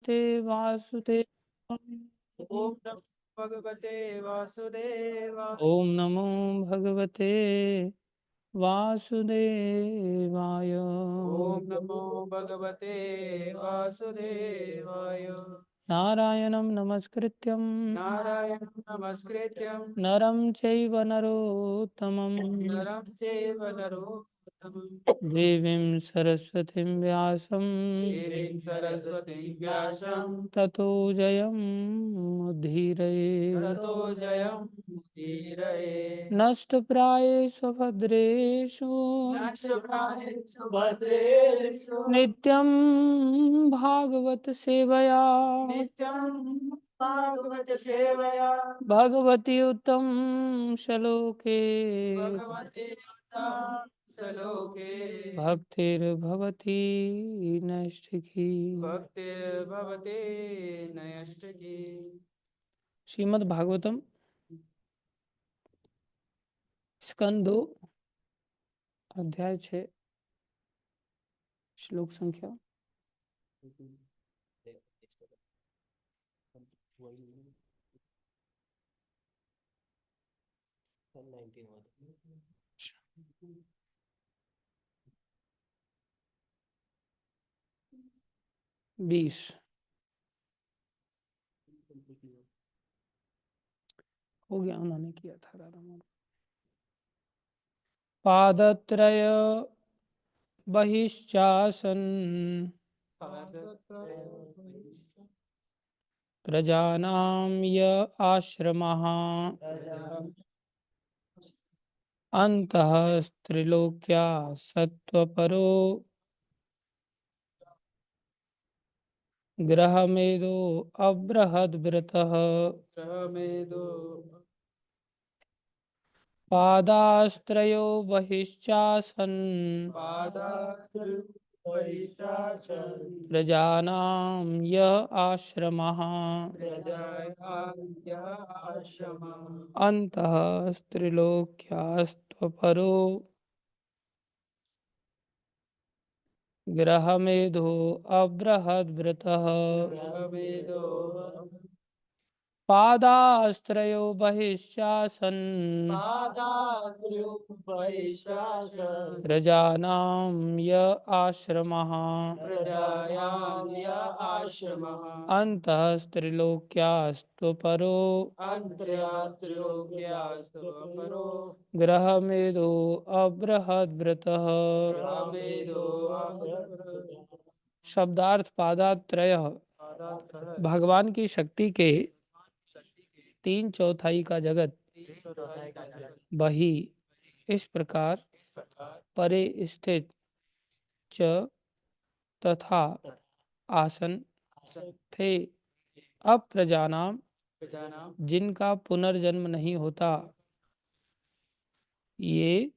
ते वासुदेव। ओम नमो भगवते वासुदेवाय। ओम नमो भगवते वासुदेवाय। ओम नमो भगवते वासुदेवाय। नारायणं नमस्कृत्यं नारायणं नमस्कृत्यं नरं चैव नरोत्तमं नरं चैव नरोत्तमं देवीं सरस्वतीं व्यासं देवीं सरस्वतीं व्यासं ततो जयमुदीरये। ततो जयमुदीरये। नष्टप्रायेषु भद्रेषु नक्षत्राणि भद्रेषु नित्यं भागवत सेवया नित्यं भागवत सेवया भगवति उत्तम श्लोके भगवते उत्तम श्लोके भक्तिर्भवति नैष्ठिकी। भक्तिर्भवते नैष्ठिकी। श्रीमद् भागवतम स्कंद 2 अध्याय 6 श्लोक संख्या 20 हो गया। उन्होंने किया था राधा। पादत्रय बहिश्चासन प्रजानां य आश्रमः अन्तः स्त्रिलोक्या सत्त्वपरो गृहमेधो अबृहद्व्रतः ग्रहमेदो पादास्त्रयो बहिश्चासन् पादास्त्रिपरिशाचन् प्रजानां य आश्रमः प्रजायाः आश्रमः अन्तः स्त्रिलोक्यास्त्वपरो गृहमेधो अबृहद्व्रतः ग्रहमेदो पादास्त्रयो बहिश्चासन् पादास्त्रिपरिशाचन् प्रजानां य आश्रमः प्रजायाः आश्रमः अन्तः स्त्रिलोक्यास्त्वपरो अन्त्र्यास्त्रिलोक्यास्त्वपरो गृहमेधो अबृहद्व्रतः। ग्रहमेदो शब्दार्थ पादात्रय भगवान की शक्ति के 3/4 का जगत बही इस प्रकार परे स्थित च तथा आसन थे अप्रजानाम जिनका पुनर्जन्म नहीं होता ये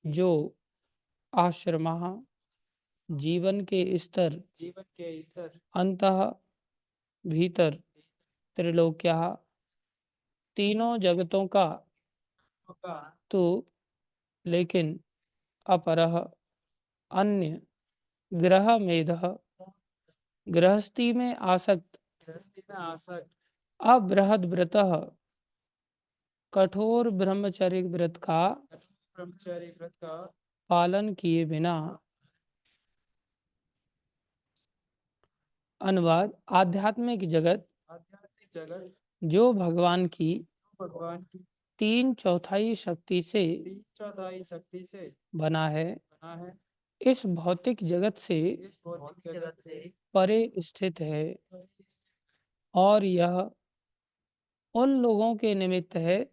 जो आश्रमः जीवन के स्तर अंतः भीतर त्रिलोक्या तीनों जगतों का तो लेकिन अपरह अन्य ग्रह मेधः गृहस्थी में आसक्त अबृहद व्रतः कठोर ब्रह्मचर्य व्रत का पालन किए बिना। अनुवाद आध्यात्मिक जगत जो भगवान की 3/4 शक्ति से बना है इस भौतिक जगत से परे स्थित है और यह उन लोगों के निमित्त है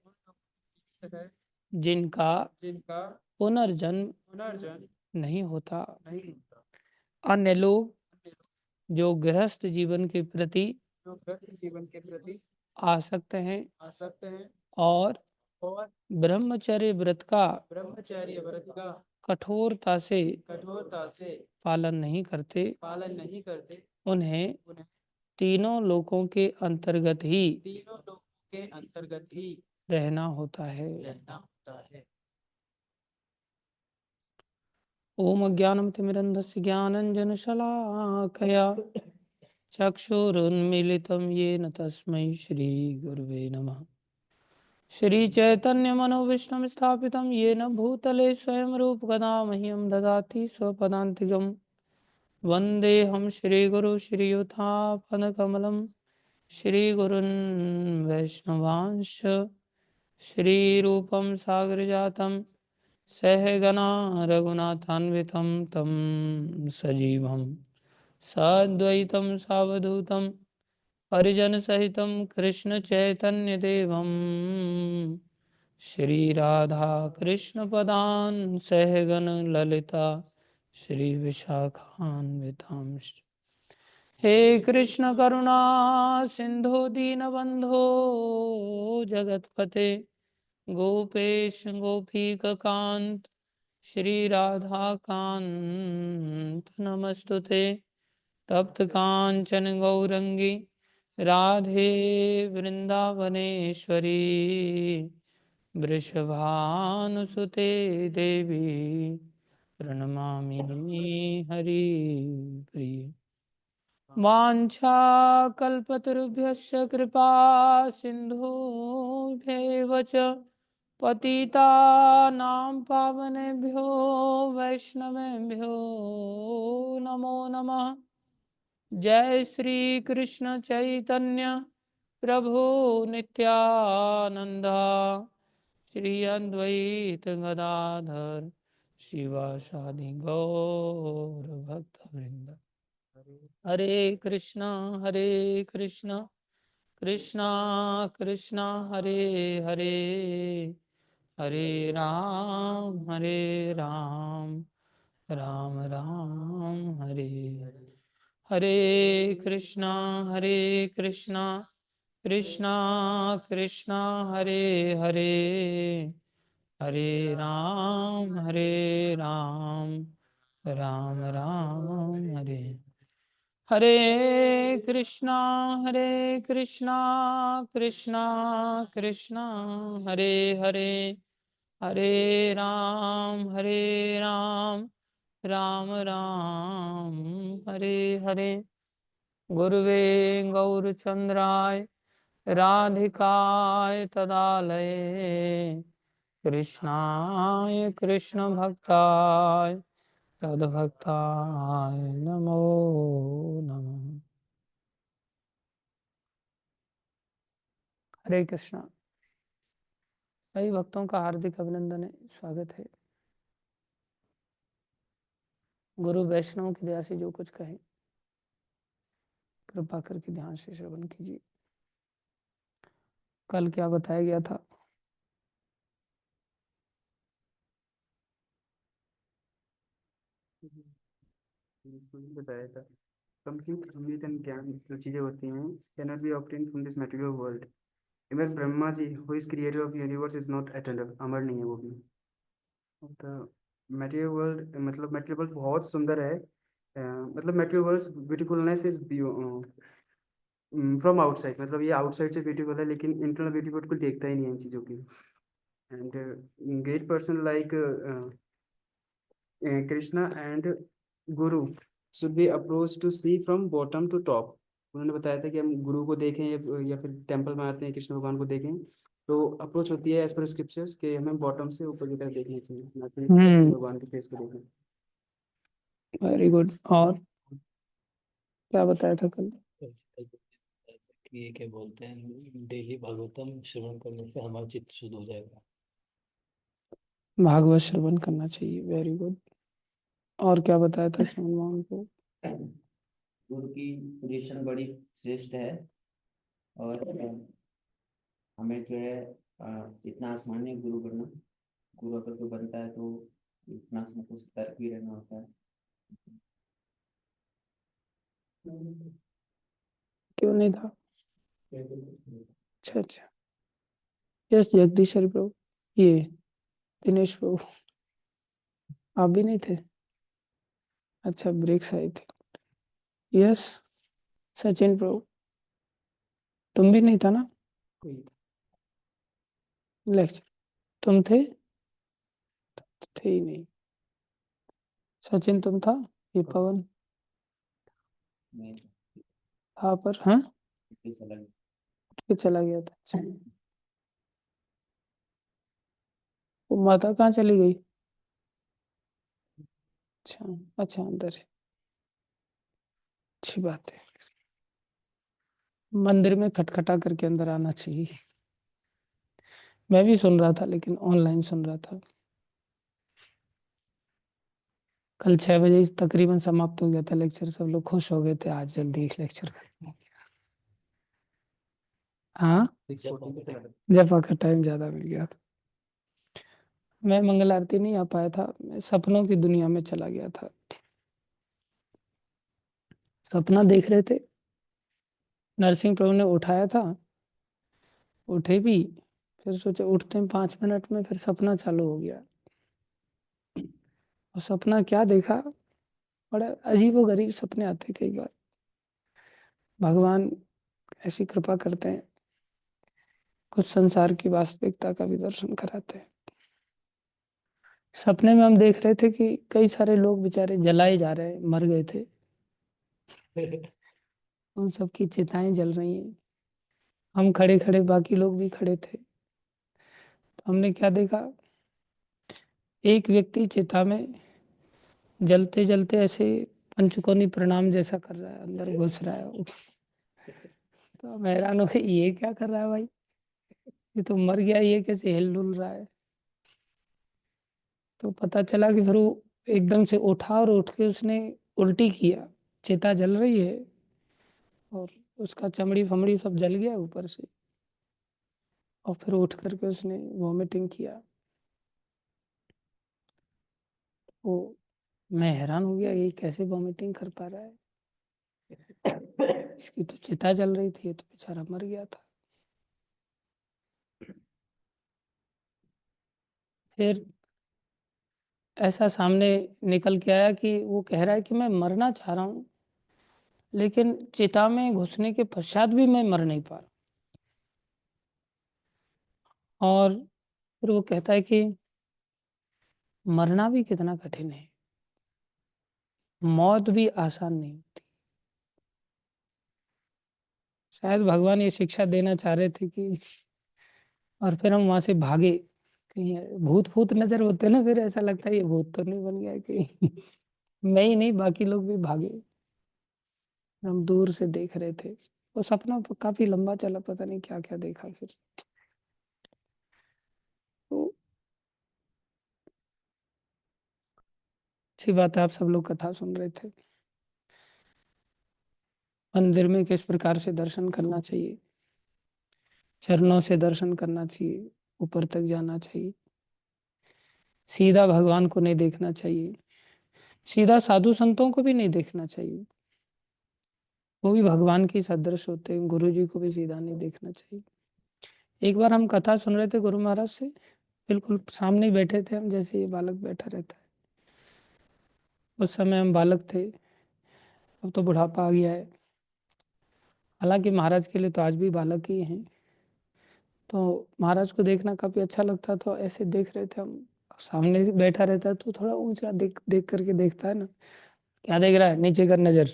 जिनका पुनर्जन्म नहीं होता। अन्य लोग जो गृहस्थ जीवन के प्रति आसक्त हैं और ब्रह्मचर्य व्रत का कठोरता से पालन नहीं करते उन्हें तीनों लोकों के अंतर्गत ही रहना होता है। ओम अज्ञानम तिमिरन्धस्य ज्ञानञ्जनशलाकया चक्षुरुन्मीलितं येन तस्मै श्रीगुरुवे नमः। श्रीचैतन्यमनोविष्णुं स्थापितं येन भूतले स्वयं रूपकदा मह्यं ददाति स्वपदान्तिकं। वन्देऽहं श्रीगुरु श्रीयुतापदकमलं श्रीगुरुन् वैष्णवांश्च श्रीरूपं सागरजातं सहगना रघुनाथान्वितं तं सजीवं साद्वैतं सावधूतं परिजनसहितं कृष्णचैतन्यदेवं श्रीराधाकृष्णपदान् सहगण ललिता श्रीविशाखान्वितांश्च। हे कृष्ण करुणा सिंधु दीनबंधो जगतपते गोपेश गोपीकांत श्री राधा कांत नमस्तुते। तप्त कांचन गौरंगी राधे वृंदावनेश्वरी वृषभानुसुते देवी प्रणमामि हरिप्रिये। वाञ्छाकल्पतरुभ्यश्च कृपा सिन्धुभ्येव च पतितानां पावनेभ्यो वैष्णवेभ्यो नमो नमः। जय श्री कृष्ण चैतन्य प्रभु नित्यानंद श्री अद्वैत गदाधर शिवासादि गौर भक्तवृंद। हरे कृष्णा कृष्णा कृष्णा हरे हरे, हरे राम राम राम हरे हरे। हरे कृष्णा कृष्णा कृष्णा हरे हरे, हरे राम राम राम हरे। हरे कृष्णा कृष्णा कृष्णा हरे हरे, हरे राम राम राम हरे हरे। गुरुवे गौरचंद्राय राधिकाय तदालये कृष्णाय कृष्ण भक्ताय तद्भक्ताय नमो नमः। हरे कृष्णा। सभी भक्तों का हार्दिक अभिनंदन है, स्वागत है। गुरु वैष्णव की दया से जो कुछ कहे कृपा करके ध्यान से श्रवण कीजिए। कल क्या बताया गया था? इसको भी बताया था। कंप्लीट अमृत एंड ज्ञान जो चीजें होती हैं cannot be obtain from this material world. Even Brahma ji who is creator of universe is not eternal, अमर नहीं है वो भी। तो मटेरियल वर्ल्ड मतलब मटेरियल वर्ल्ड बहुत सुंदर है। मतलब material world beautifulness is from outside, मतलब ये आउटसाइड से ब्यूटीफुल है लेकिन इंटरनल ब्यूटी बिल्कुल देखता ही नहीं है इन चीज़ों की। And great person like Krishna and guru should be approach to see from bottom to top. उन्होंने बताया था कि हम गुरु को देखें या फिर टेम्पल में आते हैं कृष्ण भगवान को देखें तो अप्रोच होती है एज पर स्क्रिप्चर्स कि हमें बॉटम से ऊपर की तरफ देखना चाहिए, ना कि भगवान के फेस को देखें। Very good. और क्या बताया था कल? कि ये क्या बोलते हैं, डेली भागवतम श्रवण करने से हमारा चित्त शुद्ध हो जाएगा। भागवत श्रवण करना चाहिए, वेरी गुड। और क्या बताया था सोमवार को? गुरु की पोजीशन बड़ी श्रेष्ठ है और हमें जो है इतना आसानी है गुरु बनना। गुरु अगर कोई बनता है तो इतना मतलब सतर्क भी रहना होता है। क्यों नहीं था? अच्छा अच्छा। यस जगदीश हरि प्रभु, ये दिनेश प्रभु, आप भी नहीं थे? अच्छा, ब्रेक्स आए थे। यस सचिन प्रभु, तुम भी नहीं था ना लेक्चर? तुम थे? थे ही नहीं। सचिन तुम था? ये पवन? मैं था पर हाँ फिर चला गया। फिर चला गया था। अच्छा, वो माता कहाँ चली गई? अच्छा अच्छा, अंदर है। अच्छी बात है, मंदिर में खटखटा करके अंदर आना चाहिए। मैं भी सुन रहा था, लेकिन ऑनलाइन सुन रहा था। कल 6 बजे तकरीबन समाप्त हो गया था लेक्चर, सब लोग खुश हो गए थे, आज जल्दी लेक्चर खत्म हो गया। हाँ, 6:40 पे चला गया। जपा का टाइम ज्यादा मिल गया था। मैं मंगल आरती नहीं आ पाया था, मैं सपनों की दुनिया में चला गया था। सपना देख रहे थे, नरसिंह प्रभु ने उठाया था, उठे भी, फिर सोचे उठते हैं 5 मिनट में, फिर सपना चालू हो गया। और सपना क्या देखा, बड़े अजीबो गरीब सपने आते कई बार। भगवान ऐसी कृपा करते हैं, कुछ संसार की वास्तविकता का भी दर्शन कराते हैं। सपने में हम देख रहे थे कि कई सारे लोग बेचारे जलाए जा रहे हैं, मर गए थे, उन सबकी चिताएं जल रही हैं। हम खड़े खड़े, बाकी लोग भी खड़े थे। तो हमने क्या देखा, एक व्यक्ति चिता में जलते जलते ऐसे पंचकोनी प्रणाम जैसा कर रहा है, अंदर घुस रहा है। तो हम हैरान हो गए, ये क्या कर रहा है भाई, ये तो मर गया, ये कैसे हिल डुल रहा है। तो पता चला कि फिर वो एकदम से उठा और उठ के उसने उल्टी किया, चिता जल रही है और उसका चमड़ी फमड़ी सब जल गया ऊपर से, और फिर उठ करके उसने वॉमिटिंग किया। वो मैं हैरान हो गया, ये कैसे वॉमिटिंग कर पा रहा है, इसकी तो चिता जल रही थी, ये तो बेचारा मर गया था। फिर ऐसा सामने निकल के आया कि वो कह रहा है कि मैं मरना चाह रहा हूँ, लेकिन चिता में घुसने के पश्चात भी मैं मर नहीं पा रहा। और फिर वो कहता है कि मरना भी कितना कठिन है, मौत भी आसान नहीं होती। शायद भगवान ये शिक्षा देना चाह रहे थे कि, और फिर हम वहां से भागे, कहीं भूत भूत नजर होते ना, फिर ऐसा लगता है ये भूत तो नहीं बन गया कहीं। मैं ही नहीं, बाकी लोग भी भागे। हम दूर से देख रहे थे, वो सपना काफी लंबा चला, पता नहीं क्या क्या देखा फिर। तो अच्छी बात है, आप सब लोग कथा सुन रहे थे। मंदिर में किस प्रकार से दर्शन करना चाहिए, चरणों से दर्शन करना चाहिए, ऊपर तक जाना चाहिए, सीधा भगवान को नहीं देखना चाहिए, सीधा साधु संतों को भी नहीं देखना चाहिए, वो भी भगवान की सदृश होते हैं। गुरु जी को भी सीधा नहीं देखना चाहिए। एक बार हम कथा सुन रहे थे गुरु महाराज से, बिल्कुल सामने ही बैठे थे हम, जैसे ये बालक बैठा रहता है। उस समय हम बालक थे, अब तो बुढ़ापा आ गया है। हालांकि महाराज के लिए तो आज भी बालक ही हैं। तो महाराज को देखना काफी अच्छा लगता, तो ऐसे देख रहे थे हम। सामने से बैठा रहता है तो थोड़ा ऊंचा देख देख करके देखता है ना, क्या देख रहा है, नीचे कर नजर।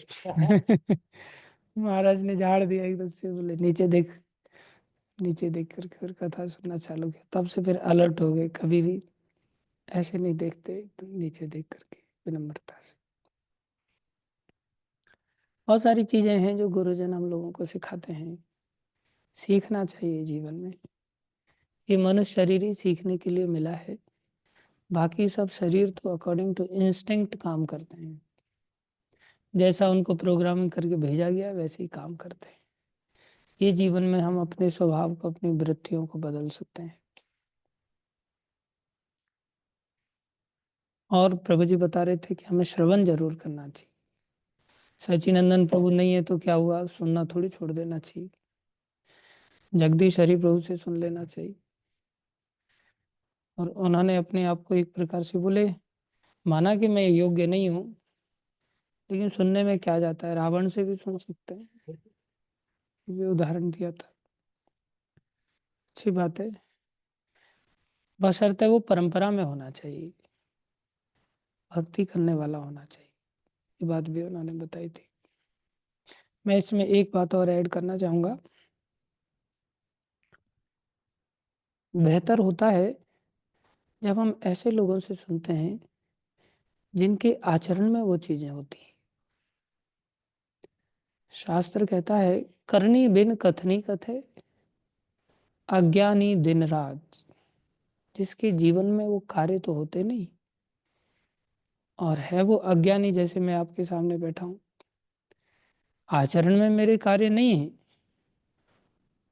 महाराज ने झाड़ दिया एकदम से, बोले नीचे देख। नीचे देख करके फिर कथा सुनना चालू किया। तब से फिर अलर्ट हो गए, कभी भी ऐसे नहीं देखते, एकदम नीचे देख करके विनम्रता से। बहुत सारी चीजें हैं जो गुरुजन हम लोगों को सिखाते हैं, सीखना चाहिए जीवन में। ये मनुष्य शरीर ही सीखने के लिए मिला है, बाकी सब शरीर तो अकॉर्डिंग टू इंस्टिंक्ट काम करते हैं, जैसा उनको प्रोग्रामिंग करके भेजा गया वैसे ही काम करते हैं। ये जीवन में हम अपने स्वभाव को, अपनी वृत्तियों को बदल सकते हैं। और प्रभु जी बता रहे थे कि हमें श्रवण जरूर करना चाहिए। सचिनंदन प्रभु नहीं है तो क्या हुआ, सुनना थोड़ी छोड़ देना चाहिए। जगदीश हरि प्रभु से सुन लेना चाहिए। और उन्होंने अपने आप को एक प्रकार से बोले, माना कि मैं योग्य नहीं हूँ, लेकिन सुनने में क्या जाता है, रावण से भी सुन सकते हैं। ये उदाहरण दिया था। अच्छी बात है, बशर्ते वो परंपरा में होना चाहिए, भक्ति करने वाला होना चाहिए। ये बात भी उन्होंने बताई थी। मैं इसमें एक बात और ऐड करना चाहूँगा। बेहतर होता है जब हम ऐसे लोगों से सुनते हैं जिनके आचरण में वो चीज़ें होती हैं। शास्त्र कहता है, करनी बिन कथनी कथे, अज्ञानी दिन रात। जिसके जीवन में वो कार्य तो होते नहीं और है वो अज्ञानी, जैसे मैं आपके सामने बैठा हूँ, आचरण में मेरे कार्य नहीं है,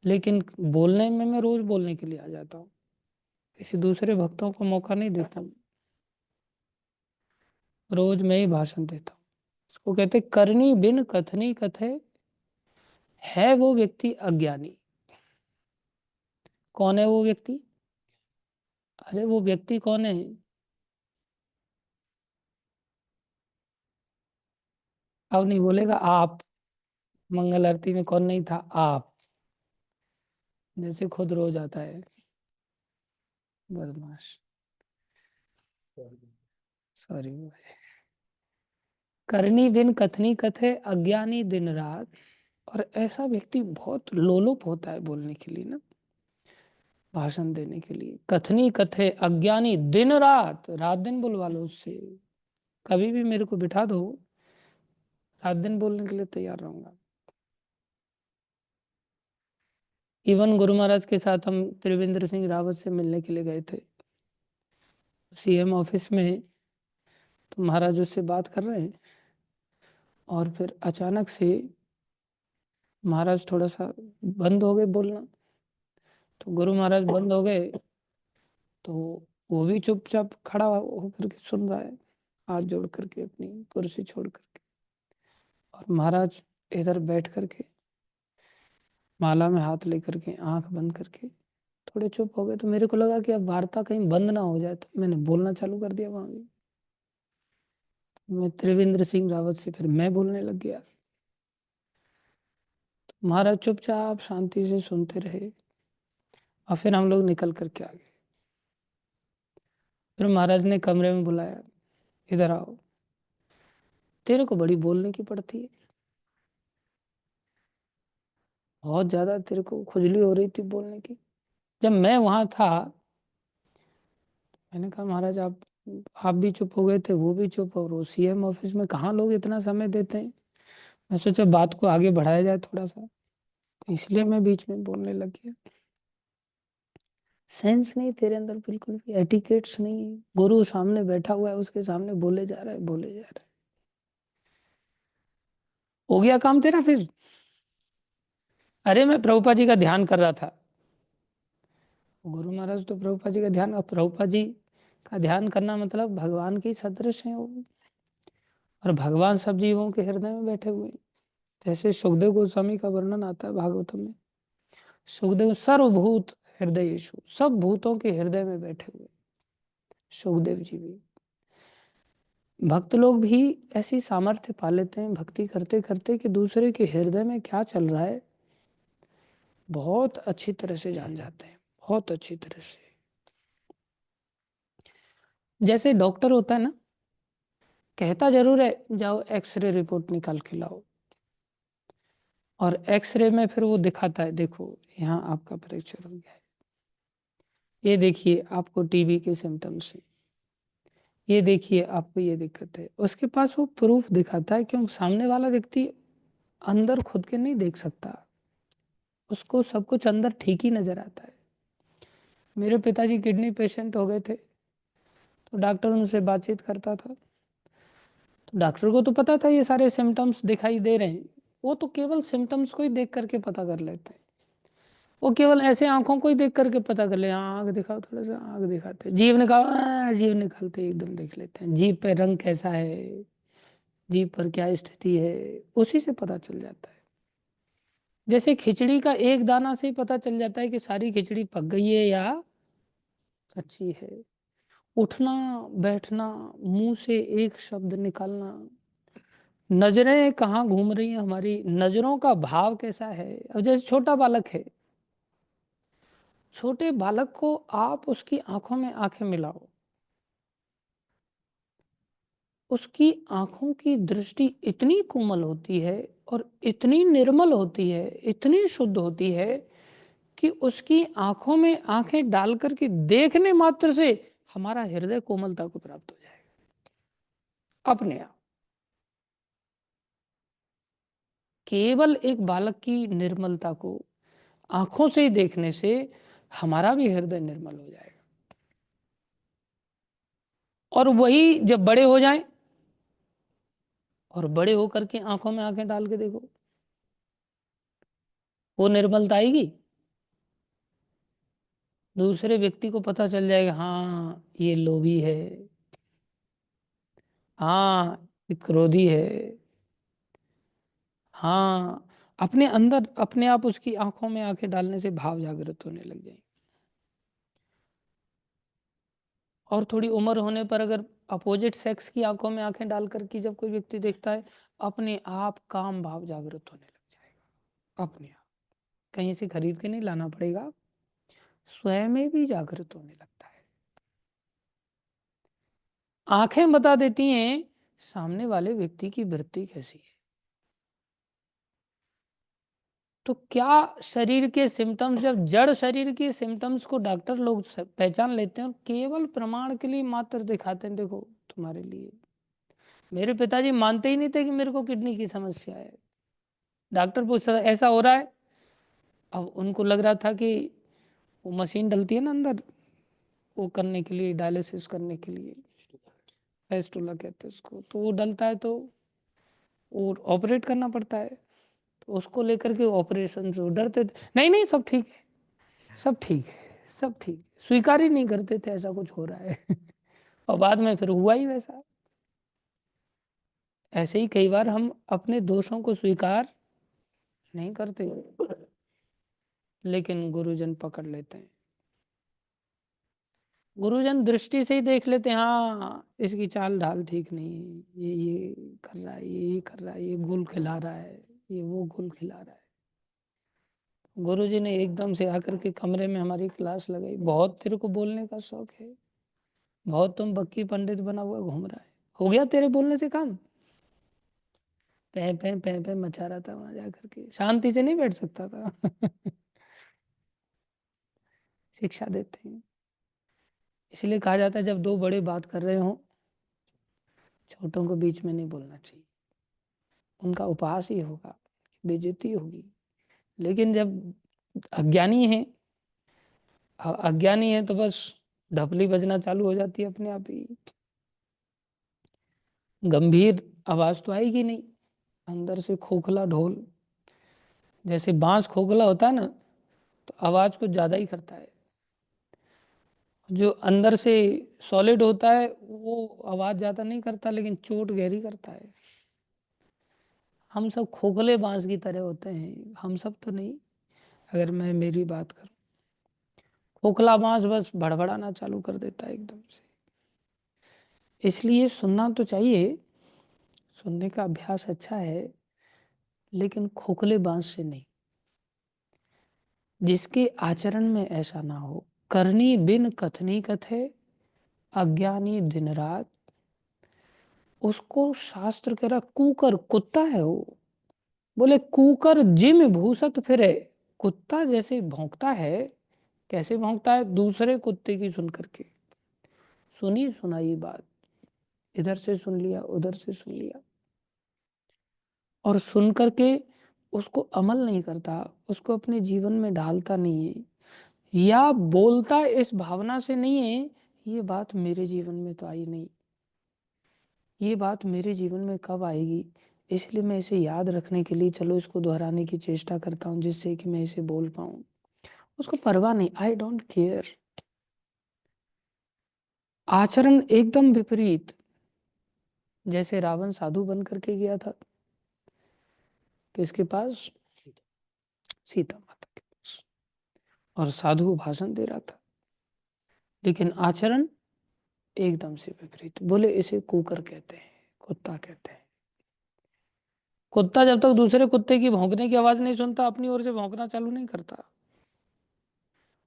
लेकिन बोलने में मैं रोज बोलने के लिए आ जाता हूँ, किसी दूसरे भक्तों को मौका नहीं देता हूँ, रोज मैं ही भाषण देता हूँ। इसको कहते करनी बिन कथनी कथे, है वो व्यक्ति अज्ञानी। कौन है वो व्यक्ति? अरे वो व्यक्ति कौन है? अब नहीं बोलेगा आप। मंगल आरती में कौन नहीं था? आप। जैसे खुद रोज आता है बदमाश। सॉरी। करनी बिन कथनी कथे, अज्ञानी दिन रात। और ऐसा व्यक्ति बहुत लोलुप होता है बोलने के लिए ना, भाषण देने के लिए। कथनी कथे अज्ञानी दिन रात, रात दिन बुलवा लो उससे, कभी भी मेरे को बिठा दो, रात दिन बोलने के लिए तैयार रहूंगा। इवन गुरु महाराज के साथ हम त्रिवेंद्र सिंह रावत से मिलने के लिए गए थे सीएम ऑफिस में। तो महाराज उससे बात कर रहे हैं और फिर अचानक से महाराज थोड़ा सा बंद हो गए बोलना। तो गुरु महाराज बंद हो गए तो वो भी चुपचाप खड़ा होकर के सुन रहा है, हाथ जोड़ करके, अपनी कुर्सी छोड़ करके। और महाराज इधर बैठ करके माला में हाथ लेकर के, आंख बंद करके थोड़े चुप हो गए। तो मेरे को लगा कि अब वार्ता कहीं बंद ना हो जाए, तो मैंने बोलना चालू कर दिया वहां भी। मैं त्रिवेंद्र सिंह रावत से फिर मैं बोलने लग गया। तो महाराज चुपचाप शांति से सुनते रहे और फिर हम लोग निकल करके आ गए। फिर महाराज ने कमरे में बुलाया, इधर आओ, तेरे को बड़ी बोलने की पड़ती है, बहुत ज्यादा तेरे को खुजली हो रही थी बोलने की। जब मैं वहां था, मैंने कहा महाराज आप भी चुप हो गए थे, वो भी चुप, और वो सीएम ऑफिस में कहाँ लोग इतना समय देते हैं। मैं सोचा बात को आगे बढ़ाया जाए थोड़ा सा, तो इसलिए मैं बीच में बोलने लग गया। सेंस नहीं तेरे अंदर, बिल्कुल भी एटिकेट्स नहीं है। गुरु सामने बैठा हुआ है, उसके सामने बोले जा रहा है, बोले जा रहा है। हो गया काम तेरा फिर? अरे मैं प्रभुपा जी का ध्यान कर रहा था। गुरु महाराज तो प्रभुपा जी का ध्यान, और प्रभुपा जी का ध्यान करना मतलब भगवान के सदृश है वो, और भगवान सब जीवों के हृदय में बैठे हुए हैं। जैसे सुखदेव गोस्वामी का वर्णन आता है भागवतम में, सुखदेव सर्वभूत हृदय यीशु, सब भूतों के हृदय में बैठे हुए सुखदेव जी भी। भक्त लोग भी ऐसी सामर्थ्य पा लेते हैं भक्ति करते करते कि दूसरे के हृदय में क्या चल रहा है बहुत अच्छी तरह से जान जाते हैं, बहुत अच्छी तरह से। जैसे डॉक्टर होता है ना, कहता जरूर है जाओ एक्सरे रिपोर्ट निकाल के लाओ, और एक्सरे में फिर वो दिखाता है, देखो यहाँ आपका फ्रैक्चर हो गया है, ये देखिए आपको टीबी के सिम्टम्स हैं, ये देखिए आपको ये दिक्कत है। उसके पास वो प्रूफ दिखाता है, क्यों? सामने वाला व्यक्ति अंदर खुद के नहीं देख सकता, उसको सब कुछ अंदर ठीक ही नजर आता है। मेरे पिताजी किडनी पेशेंट हो गए थे, तो डॉक्टर उनसे बातचीत करता था, तो डॉक्टर को तो पता था ये सारे सिम्टम्स दिखाई दे रहे हैं, वो तो केवल सिम्टम्स को ही देख करके पता कर लेते हैं। वो केवल ऐसे आंखों को ही देख करके पता कर ले, हाँ आंख दिखाओ, थोड़ा सा आंख दिखाते, जीभ निकालो, जीभ निकालते एकदम देख लेते हैं, जीभ पे रंग कैसा है, जीभ पर क्या स्थिति है, उसी से पता चल जाता है। जैसे खिचड़ी का एक दाना से ही पता चल जाता है कि सारी खिचड़ी पक गई है या कच्ची है। उठना बैठना, मुंह से एक शब्द निकालना, नजरें कहाँ घूम रही हैं हमारी, नजरों का भाव कैसा है। और जैसे छोटा बालक है, छोटे बालक को आप उसकी आंखों में आंखें मिलाओ, उसकी आंखों की दृष्टि इतनी कोमल होती है और इतनी निर्मल होती है, इतनी शुद्ध होती है कि उसकी आंखों में आंखें डाल करके देखने मात्र से हमारा हृदय कोमलता को प्राप्त हो जाएगा अपने आप। केवल एक बालक की निर्मलता को आंखों से ही देखने से हमारा भी हृदय निर्मल हो जाएगा। और वही जब बड़े हो जाएं और बड़े होकर के आंखों में आंखें डाल के देखो, वो निर्मलता आएगी। दूसरे व्यक्ति को पता चल जाएगा, हाँ ये लोभी है, हाँ ये क्रोधी है, हाँ। अपने अंदर अपने आप उसकी आंखों में आंखें डालने से भाव जागृत होने लग जाएंगे। और थोड़ी उम्र होने पर अगर अपोजिट सेक्स की आंखों में आंखें डाल करके जब कोई व्यक्ति देखता है, अपने आप काम भाव जागृत होने लग जाएगा अपने आप। कहीं से खरीद के नहीं लाना पड़ेगा, स्वयं में भी जागृत होने लगता है। आंखें बता देती हैं सामने वाले व्यक्ति की वृत्ति कैसी है। तो क्या शरीर के सिम्टम्स, जब जड़ शरीर के सिम्टम्स को डॉक्टर लोग पहचान लेते हैं और केवल प्रमाण के लिए मात्र दिखाते हैं, देखो तुम्हारे लिए। मेरे पिताजी मानते ही नहीं थे कि मेरे को किडनी की समस्या है। डॉक्टर पूछता था ऐसा हो रहा है। अब उनको लग रहा था कि वो मशीन डलती है ना अंदर, वो करने के लिए, डायलिसिस करने के लिए, फेस्टुला कहते हैं उसको, तो वो डलता है तो वो ऑपरेट करना पड़ता है। तो उसको लेकर के ऑपरेशन से वो डरते थे। नहीं नहीं सब ठीक है, सब ठीक है, सब ठीक है। स्वीकार ही नहीं करते थे ऐसा कुछ हो रहा है। और बाद में फिर हुआ ही वैसा। ऐसे ही कई बार हम अपने दोषों को स्वीकार नहीं करते, लेकिन गुरुजन पकड़ लेते हैं। गुरुजन दृष्टि से ही देख लेते हैं, हाँ इसकी चाल ढाल ठीक नहीं है, ये कर रहा है, ये कर रहा है, ये गुल खिला रहा है, ये वो गुल खिला रहा है। गुरुजी ने एकदम से आकर के कमरे में हमारी क्लास लगाई, बहुत तेरे को बोलने का शौक है, बहुत तुम बक्की पंडित बना हुआ घूम रहा है, हो गया तेरे बोलने से काम। पे मचा रहा था वहां जाकर के, शांति से नहीं बैठ सकता था। शिक्षा देते हैं। इसलिए कहा जाता है जब दो बड़े बात कर रहे हो, छोटों को बीच में नहीं बोलना चाहिए, उनका उपहास ही होगा, बेइज्जती होगी। लेकिन जब अज्ञानी है, अज्ञानी है तो बस ढपली बजना चालू हो जाती है अपने आप ही। गंभीर आवाज तो आएगी नहीं, अंदर से खोखला ढोल। जैसे बांस खोखला होता है ना, तो आवाज कुछ ज्यादा ही करता है। जो अंदर से सॉलिड होता है वो आवाज ज्यादा नहीं करता, लेकिन चोट गहरी करता है। हम सब खोखले बांस की तरह होते हैं, हम सब तो नहीं, अगर मैं मेरी बात करूं, खोखला बांस बस भड़बड़ाना चालू कर देता है एकदम से। इसलिए सुनना तो चाहिए, सुनने का अभ्यास अच्छा है, लेकिन खोखले बांस से नहीं। जिसके आचरण में ऐसा ना हो, करनी बिन कथनी कथे, अज्ञानी दिन रात, उसको शास्त्र कह रहा कूकर, कुत्ता है वो। बोले कूकर जिम भूसत फिरे, कुत्ता जैसे भौंकता है। कैसे भौंकता है? दूसरे कुत्ते की सुन करके, सुनी सुनाई बात, इधर से सुन लिया, उधर से सुन लिया, और सुन करके उसको अमल नहीं करता, उसको अपने जीवन में ढालता नहीं है, या बोलता इस भावना से नहीं है ये बात मेरे जीवन में तो आई नहीं, ये बात मेरे जीवन में कब आएगी, इसलिए मैं इसे याद रखने के लिए चलो इसको दोहराने की चेष्टा करता हूँ जिससे कि मैं इसे बोल पाऊँ। उसको परवाह नहीं, आई डोंट केयर। आचरण एकदम विपरीत। जैसे रावण साधु बन करके गया था किसके पास? सीता माता के पास, और साधु भाषण दे रहा था, लेकिन आचरण एकदम से विपरीत। बोले इसे कुकर कहते हैं, कुत्ता कहते हैं। कुत्ता जब तक दूसरे कुत्ते की भौंकने की आवाज नहीं सुनता, अपनी ओर से भौंकना चालू नहीं करता।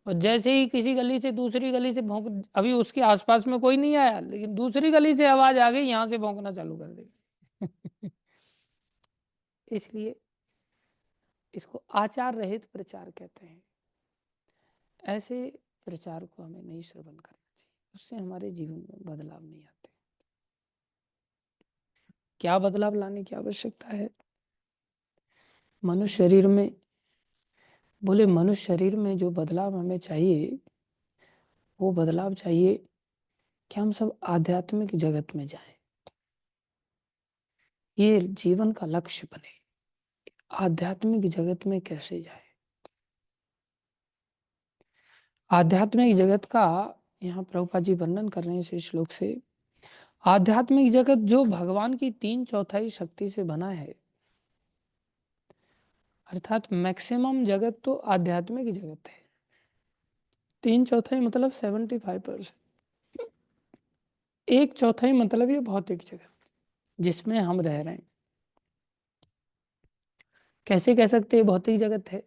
और जैसे ही किसी गली से दूसरी गली से भौंक, अभी उसके आसपास में कोई नहीं आया, लेकिन दूसरी गली से आवाज आ गई, यहाँ से भौंकना चालू कर देगी। इसलिए इसको आचार रहित प्रचार कहते हैं। ऐसे प्रचार को हमें नहीं श्रवण करना चाहिए, उससे हमारे जीवन में बदलाव नहीं आते। क्या बदलाव लाने की आवश्यकता है? मनुष्य शरीर में, बोले मनुष्य शरीर में जो बदलाव हमें चाहिए, वो बदलाव चाहिए कि हम सब आध्यात्मिक जगत में जाएं। ये जीवन का लक्ष्य बने, आध्यात्मिक जगत में कैसे जाए। आध्यात्मिक जगत का यहाँ प्रभुपाद जी वर्णन कर रहे हैं इस श्लोक से। आध्यात्मिक जगत जो भगवान की 3/4 शक्ति से बना है, अर्थात मैक्सिमम जगत तो आध्यात्मिक जगत है। 3/4 मतलब 75%। 1/4 मतलब ये भौतिक जगत जिसमें हम रह रहे हैं। कैसे कह सकते हैं भौतिक जगत है?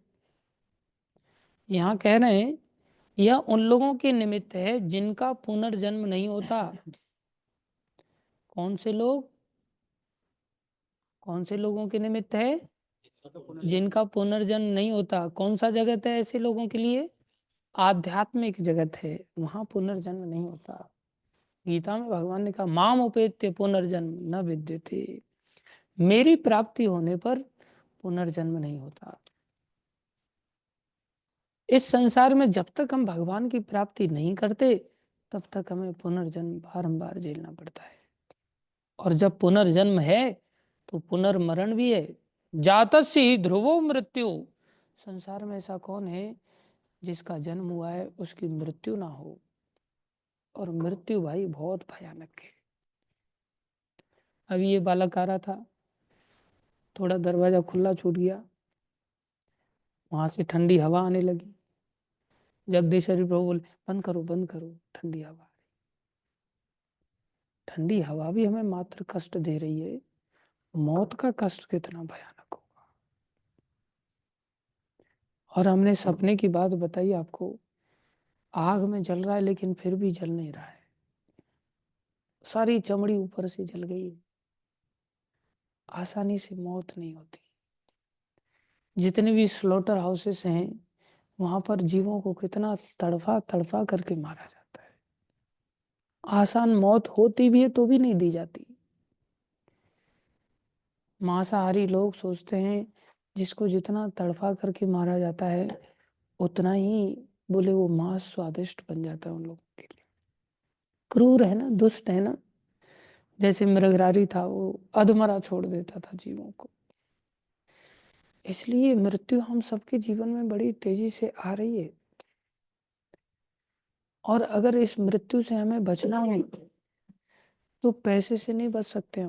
यहाँ कह रहे हैं यह उन लोगों के निमित्त है जिनका पुनर्जन्म नहीं होता। कौन से लोग? कौन से लोगों के निमित्त है? जिनका पुनर्जन्म नहीं होता। कौन सा जगत है ऐसे लोगों के लिए? आध्यात्मिक जगत है, वहां पुनर्जन्म नहीं होता। गीता में भगवान ने कहा माम उपेत्य पुनर्जन्म न विद्यते, मेरी प्राप्ति होने पर पुनर्जन्म नहीं होता। इस संसार में जब तक हम भगवान की प्राप्ति नहीं करते तब तक हमें पुनर्जन्म बारंबार झेलना पड़ता है। और जब पुनर्जन्म है तो पुनर्मरण भी है। जातस्य ही ध्रुवो मृत्यु, संसार में ऐसा कौन है जिसका जन्म हुआ है उसकी मृत्यु ना हो। और मृत्यु भाई बहुत भयानक है। अभी ये बालक आ रहा था, थोड़ा दरवाजा खुला छूट गया, वहां से ठंडी हवा आने लगी। जगदीश्वरी प्रभु बोले बंद करो ठंडी हवा। ठंडी हवा भी हमें मात्र कष्ट दे रही है, मौत का कष्ट कितना भयानक होगा। और हमने सपने की बात बताई आपको, आग में जल रहा है लेकिन फिर भी जल नहीं रहा है, सारी चमड़ी ऊपर से जल गई, आसानी से मौत नहीं होती। जितने भी स्लॉटर हाउसेस हैं वहां पर जीवों को कितना तड़फा तड़फा करके मारा जाता है। आसान मौत होती भी है तो भी नहीं दी जाती। मांसाहारी लोग सोचते हैं जिसको जितना तड़फा करके मारा जाता है उतना ही बोले वो मांस स्वादिष्ट बन जाता है उन लोगों के लिए। क्रूर है ना, दुष्ट है ना। जैसे मृगरारी था, वो अधमरा छोड़ देता था जीवों को। इसलिए मृत्यु हम सबके जीवन में बड़ी तेजी से आ रही है। और अगर इस मृत्यु से हमें बचना है तो पैसे से नहीं बच सकते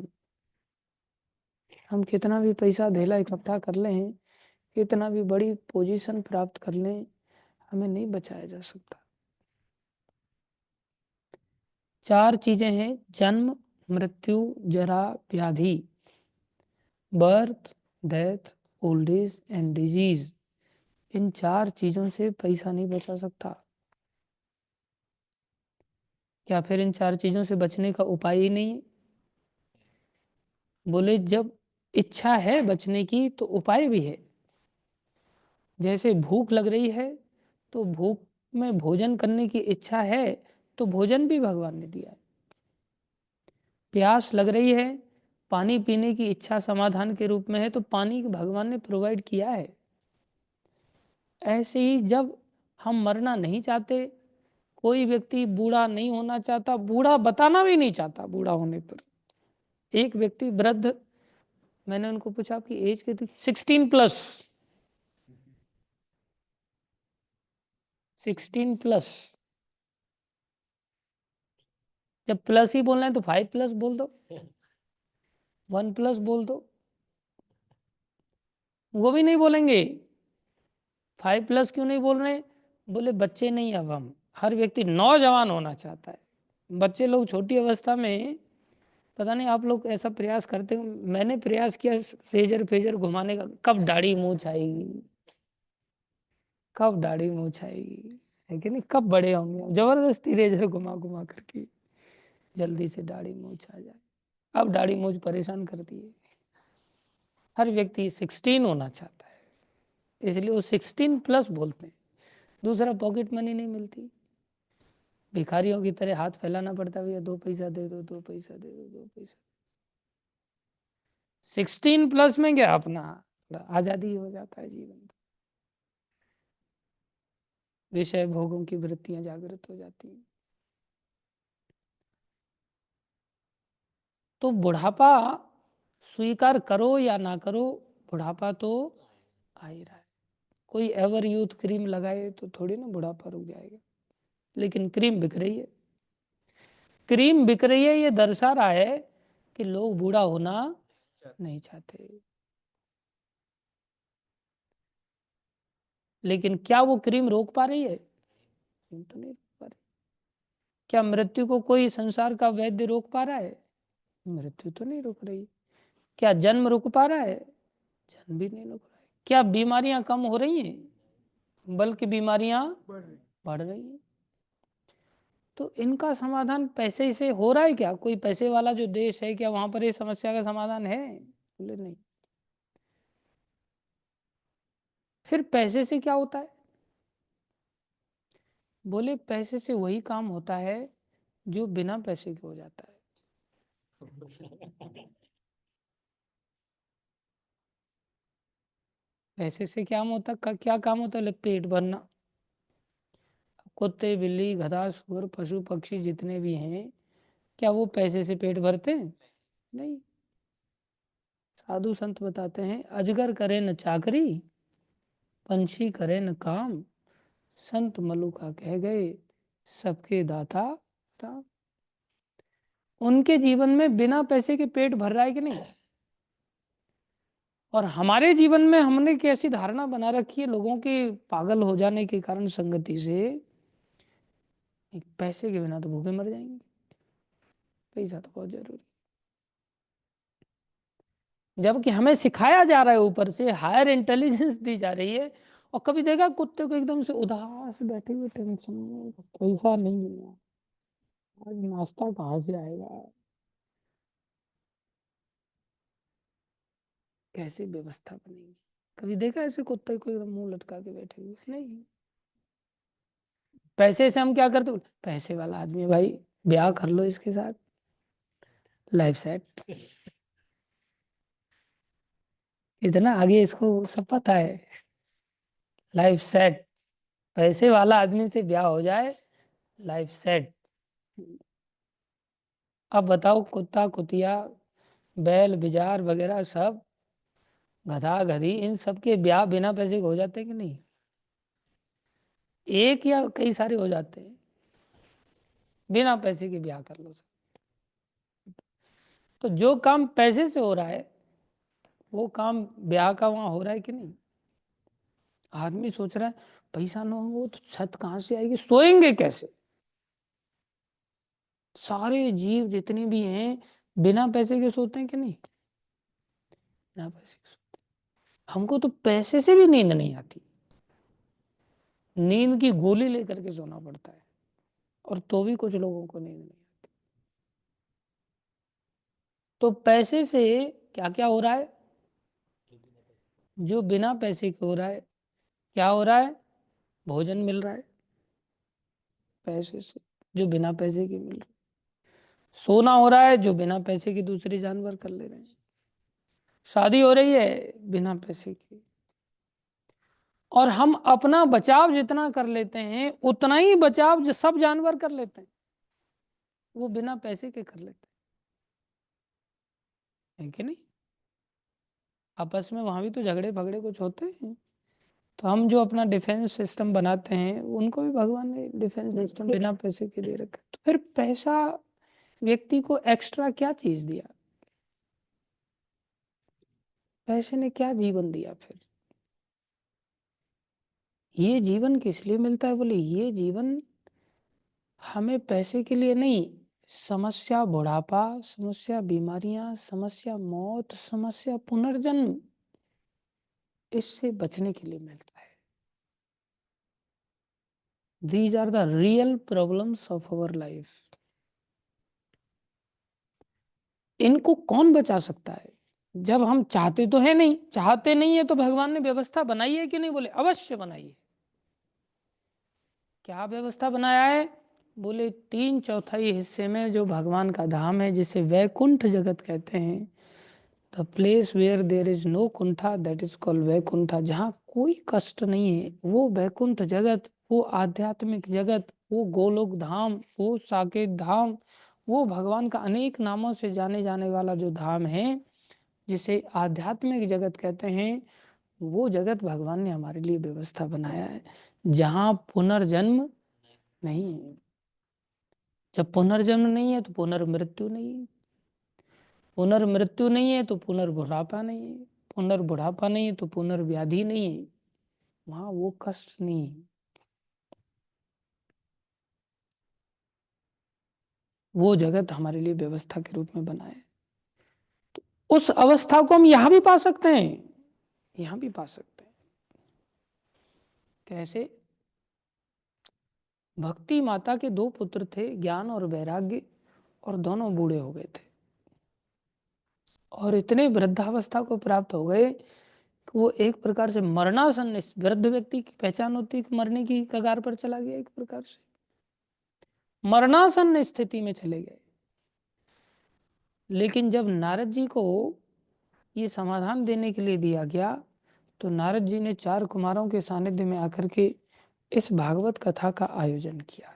हम कितना भी पैसा धेला इकट्ठा कर लें, कितना भी बड़ी पोजीशन प्राप्त कर लें, हमें नहीं बचाया जा सकता। 4 चीजें हैं, जन्म, मृत्यु, जरा, व्याधि। Birth, death, old age and disease. इन 4 चीजों से पैसा नहीं बचा सकता। क्या फिर इन 4 चीजों से बचने का उपाय ही नहीं है? बोले जब इच्छा है बचने की तो उपाय भी है। जैसे भूख लग रही है तो भूख में भोजन करने की इच्छा है तो भोजन भी भगवान ने दिया है। प्यास लग रही है, पानी पीने की इच्छा समाधान के रूप में है तो पानी भगवान ने प्रोवाइड किया है। ऐसे ही जब हम मरना नहीं चाहते, कोई व्यक्ति बूढ़ा नहीं होना चाहता, बूढ़ा बताना भी नहीं चाहता बूढ़ा होने पर। एक व्यक्ति वृद्ध, मैंने उनको पूछा आपकी एज कितनी? 16+। 16+। जब प्लस ही बोलना है तो 5+ बोल दो, 1+ बोल दो। वो भी नहीं बोलेंगे। 5+ क्यों नहीं बोल रहे? बोले बच्चे नहीं, अब हम हर व्यक्ति नौजवान होना चाहता है। बच्चे लोग छोटी अवस्था में, पता नहीं आप लोग ऐसा प्रयास करते हो, मैंने प्रयास किया रेजर फेजर घुमाने का, कब दाढ़ी मूछ आएगी, कब दाढ़ी मूछ आएगी। है कि नहीं? कब बड़े होंगे हम? जबरदस्ती रेजर घुमा घुमा करके जल्दी से दाढ़ी मूछ आ जाए। अब दाढ़ी मूछ परेशान करती है। हर व्यक्ति 16 होना चाहता है, इसलिए वो 16+ बोलते हैं। दूसरा, पॉकेट मनी नहीं मिलती, भिखारियों की तरह हाथ फैलाना पड़ता है, भैया 2 पैसा दे दो, 2 पैसा दे दो, 2 पैसा। 16+ में क्या अपना आजादी हो जाता है जीवन। विषय भोगों की वृत्तियां जागृत हो जाती हैं। तो बुढ़ापा स्वीकार करो या ना करो, बुढ़ापा तो आ ही रहा है। कोई एवर यूथ क्रीम लगाए तो थोड़ी ना बुढ़ापा रुक जाएगा, लेकिन क्रीम बिक रही है। क्रीम बिक रही है, ये दर्शा रहा है कि लोग बूढ़ा होना नहीं चाहते। लेकिन क्या वो क्रीम रोक पा रही है? क्रीम तो नहीं रोक पा रही। क्या मृत्यु को कोई संसार का वैद्य रोक पा रहा है? मृत्यु तो नहीं रोक रही। क्या जन्म रुक पा रहा है? जन्म भी नहीं रुक रहा है। क्या बीमारियां कम हो रही हैं? बल्कि बीमारियां बढ़ रही हैं। तो इनका समाधान पैसे से हो रहा है क्या? कोई पैसे वाला जो देश है, क्या वहां पर इस समस्या का समाधान है? बोले नहीं। फिर पैसे से क्या होता है? बोले पैसे से वही काम होता है जो बिना पैसे के हो जाता है। पैसे से क्या होता, क्या काम होता है? पेट भरना। कुत्ते, बिल्ली, गधा, सुअर, पशु पक्षी जितने भी हैं, क्या वो पैसे से पेट भरते हैं? नहीं। साधु संत बताते हैं, अजगर करे न चाकरी, पंछी करे न काम, संत मलुका कह गए सबके दाता राम। उनके जीवन में बिना पैसे के पेट भर रहा है कि नहीं? और हमारे जीवन में हमने कैसी धारणा बना रखी है लोगों के पागल हो जाने के कारण संगति से, पैसे के बिना तो भूखे मर जाएंगे, पैसा तो बहुत जरूरी। जबकि हमें सिखाया जा रहा है, ऊपर से हायर इंटेलिजेंस दी जा रही है। और कभी देखा कुत्ते को एकदम से उदास बैठे हुए, टेंशन में, पैसा नहीं है, आज नाश्ता कहाँ से आएगा, कैसे व्यवस्था बनेगी? कभी देखा ऐसे कुत्ते को एकदम मुंह लटका के बैठे हुए? नहीं। पैसे से हम क्या करते, पैसे वाला आदमी है भाई, ब्याह कर लो इसके साथ, लाइफ सेट। इतना आगे इसको सब पता है, लाइफ सेट। पैसे वाला आदमी से ब्याह हो जाए, लाइफ सेट। अब बताओ, कुत्ता कुतिया, बैल बिजार वगैरह सब, गधा गधी, इन सब के ब्याह बिना पैसे के हो जाते कि नहीं? एक या कई सारे हो जाते हैं, बिना पैसे के ब्याह कर लो सब। तो जो काम पैसे से हो रहा है, वो काम ब्याह का वहां हो रहा है कि नहीं? आदमी सोच रहा है पैसा ना हो तो छत कहाँ से आएगी, सोएंगे कैसे? सारे जीव जितने भी हैं बिना पैसे के सोते हैं कि नहीं? बिना पैसे के सोते हैं। हमको तो पैसे से भी नींद नहीं आती, नींद की गोली लेकर के सोना पड़ता है, और तो भी कुछ लोगों को नींद नहीं आती। तो पैसे से क्या क्या हो रहा है? जो बिना पैसे के हो रहा है, क्या हो रहा है? भोजन मिल रहा है पैसे से, जो बिना पैसे के मिल रहा है। सोना हो रहा है, जो बिना पैसे की दूसरे जानवर कर ले रहे हैं। शादी हो रही है बिना पैसे की। और हम अपना बचाव जितना कर लेते हैं, उतना ही बचाव जो सब जानवर कर लेते हैं, वो बिना पैसे के कर लेते हैं, है कि नहीं? आपस में वहां भी तो झगड़े भगड़े कुछ होते हैं। तो हम जो अपना डिफेंस सिस्टम बनाते हैं, उनको भी भगवान ने डिफेंस सिस्टम बिना पैसे के दे रखा है। तो फिर पैसा व्यक्ति को एक्स्ट्रा क्या चीज दिया? पैसे ने क्या जीवन दिया फिर? ये जीवन किस लिए मिलता है? बोले ये जीवन हमें पैसे के लिए नहीं, समस्या बुढ़ापा, समस्या बीमारियां, समस्या मौत, समस्या पुनर्जन्म, इससे बचने के लिए मिलता है। These are the real problems of our life. इनको कौन बचा सकता है? जब हम चाहते तो है नहीं, चाहते नहीं है तो भगवान ने व्यवस्था बनाई है कि नहीं? बोले अवश्य बनाई है। क्या व्यवस्था बनाया है? बोले 3/4 हिस्से में जो भगवान का धाम है, जिसे वैकुंठ जगत कहते हैं, the place where there is no kuntha that is called Vaikuntha, जहाँ कोई कष्ट नहीं है, वो वैकुंठ जगत, वो आध्यात्मिक जगत, वो गोलोक धाम, वो साकेत धाम, वो भगवान का अनेक नामों से जाने जाने वाला जो धाम है, जिसे आध्यात्मिक जगत कहते हैं, वो जगत भगवान ने हमारे लिए व्यवस्था बनाया है, जहाँ पुनर्जन्म नहीं है। जब पुनर्जन्म नहीं है तो पुनर्मृत्यु नहीं है, पुनर्मृत्यु नहीं है तो पुनर्बुढ़ापा नहीं है, पुनर्बुढ़ापा नहीं है तो पुनर्व्याधि नहीं है, वहां वो कष्ट नहीं है। वो जगत हमारे लिए व्यवस्था के रूप में बना है। तो उस अवस्था को हम यहां भी पा सकते हैं, यहां भी पा सकते हैं। कैसे? भक्ति माता के 2 पुत्र थे, ज्ञान और वैराग्य, और दोनों बूढ़े हो गए थे और इतने वृद्धावस्था को प्राप्त हो गए कि वो एक प्रकार से मरणासन, वृद्ध व्यक्ति की पहचान होती है कि मरने की कगार पर चला गया, एक प्रकार से मरणासन स्थिति में चले गए। लेकिन जब नारद जी को ये समाधान देने के लिए दिया गया, तो नारद जी ने 4 कुमारों के सानिध्य में आकर के इस भागवत कथा का आयोजन किया।